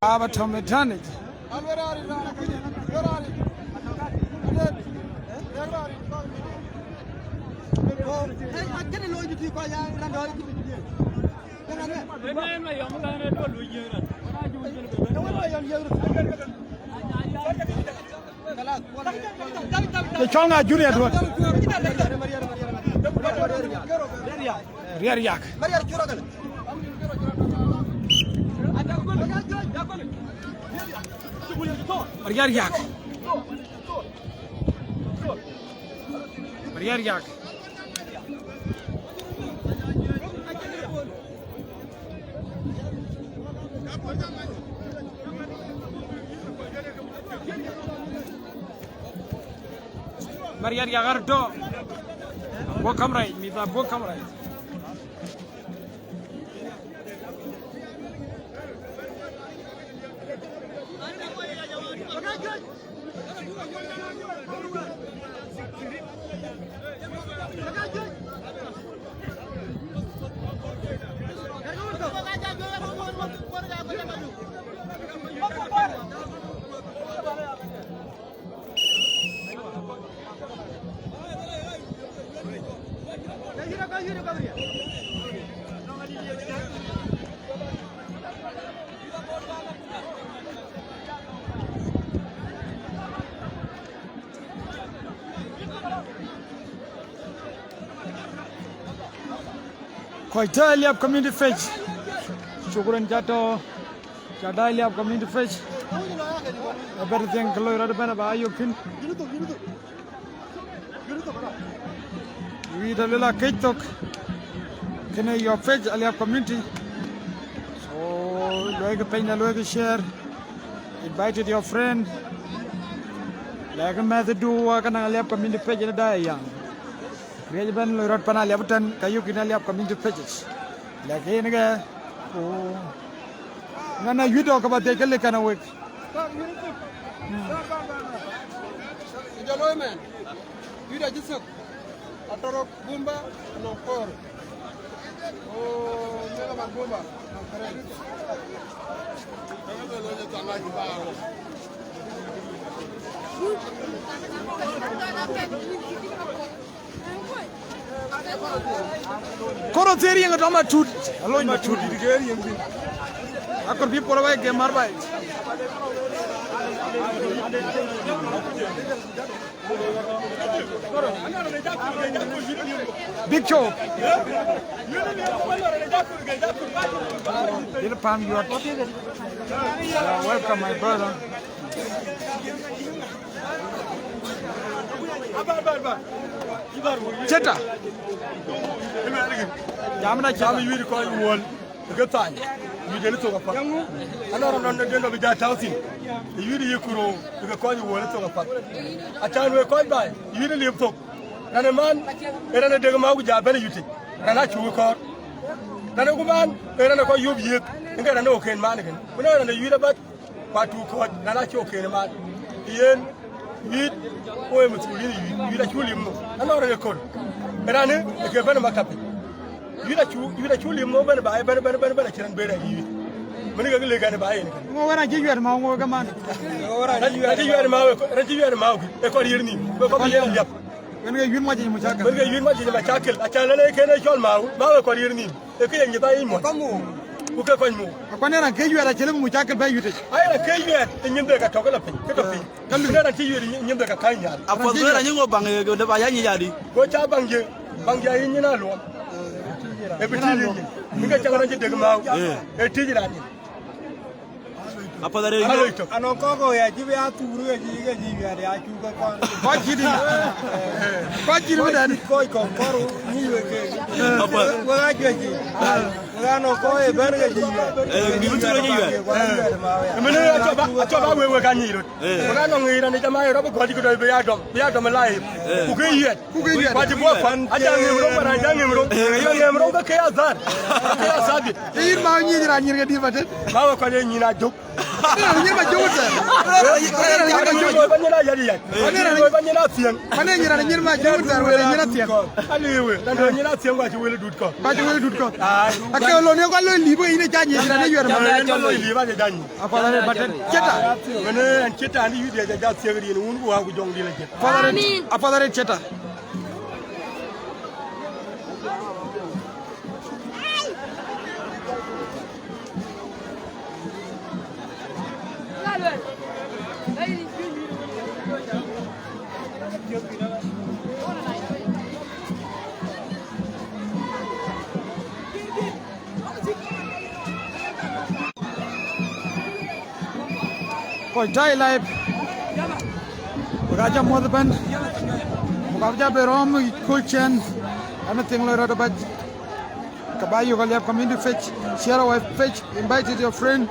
Baba Tommy Tanic. Chonga Junior tu. Riak. Riak. Mariar Yagardo. Welcome right, me welcome right. Kwa Italia up community fetch. Syukuran jato. Italia up community fetch. Better than kalau ada mana bayu kin. We the little kitok. Kena your fetch ali up community. So loige pena loige share. Invited your friend. Lagi masa dua kena ali up community fetch ada daya. Real ban loirat pana ali abutan kayu kena ali up community fetches. Lagi ni ke. Oh. Ngana video ka ba tekele kana wek. Jalo men. Video jisuk. Atorok Bumba no kor. Oh, mega man Bumba. Kaya lo je tanga jiba. Koro teri yang tama tut. Alo ina tut digeri yang bin. Akor bi pola bay gemar bay. Big show. Dilpam you are. Welcome my brother. Cheta. Jamna Jam yiri ko wol ga tan yi de to ga fa anora non de no bi da tawsin yiri yikuro ga ko wol to ga fa a tan we ko ba yiri le to nane man era ne de ma gu ja bele yuti kana chu ko nane gu man era ne ko yub yik nga ne o ken man ken kuna ne yiri ba pa tu ko nana chu ken man yen yit o mu tu yiri da chu lim no anora ne ko era ne ke bele makapi yida chuli mo bana ba bana kiran bera yi mani ga le gane ba yi ne ngo wana ji yer ma ngo ga man raji yer ma e ko yirni ko bi yer yap wen ga yun ma ji mu chakal wen ga yun ma ji ma chakal a chala le kene chol ma ko yirni e ke yen ba yi mo ku ke ko mu ko ne ran ke yer a chele mu chakal ba yute ay ra ke yer nyin be ka to la pin ke to pin kan lu na ti yer nyin be ka kan ya a po do ra nyingo bang de ba ya nyi ya di ko cha bangje yi nyina lo e bitili ni ga chagara je degma e tijira ni apa dare Ano koko ya jibe aturu ya jibe ya chuka kwa. ko jidi da ni Ko koru ni weke. apa Wa ga ji. Wa no ko e ben ga jibe. ni muturo nyi ya mene ato ba we ka nyiro ga no ngira ni jama ro ko di ko be ya dom lai ku ke yet ba ji bo fan aja ngimro bara aja ngimro yo ngimro ga ke azar ke asabi yin ma nyi dira nyi ga di batet ba wa ko le nyi na jop nyi ma jowta ba nyi na yari ya ba nyi na tien mane nyi ra nyi ma jowta wala nyi na tiek aliwe dan do nyi na tien ga ji wele dut ko ba ji wele dut ko akelo ne ko lo libo ine ja nyi dira ne yer ma lo li ba de dan apa dare batet cheta mene an cheta ni yudi ja ja tiek ri ni un wa gu jong di la jet apa dare cheta Koi dai live Raja Modban Raja Berom Kulchen anything like that but Kabayo Galia community fetch share our fetch invited your friend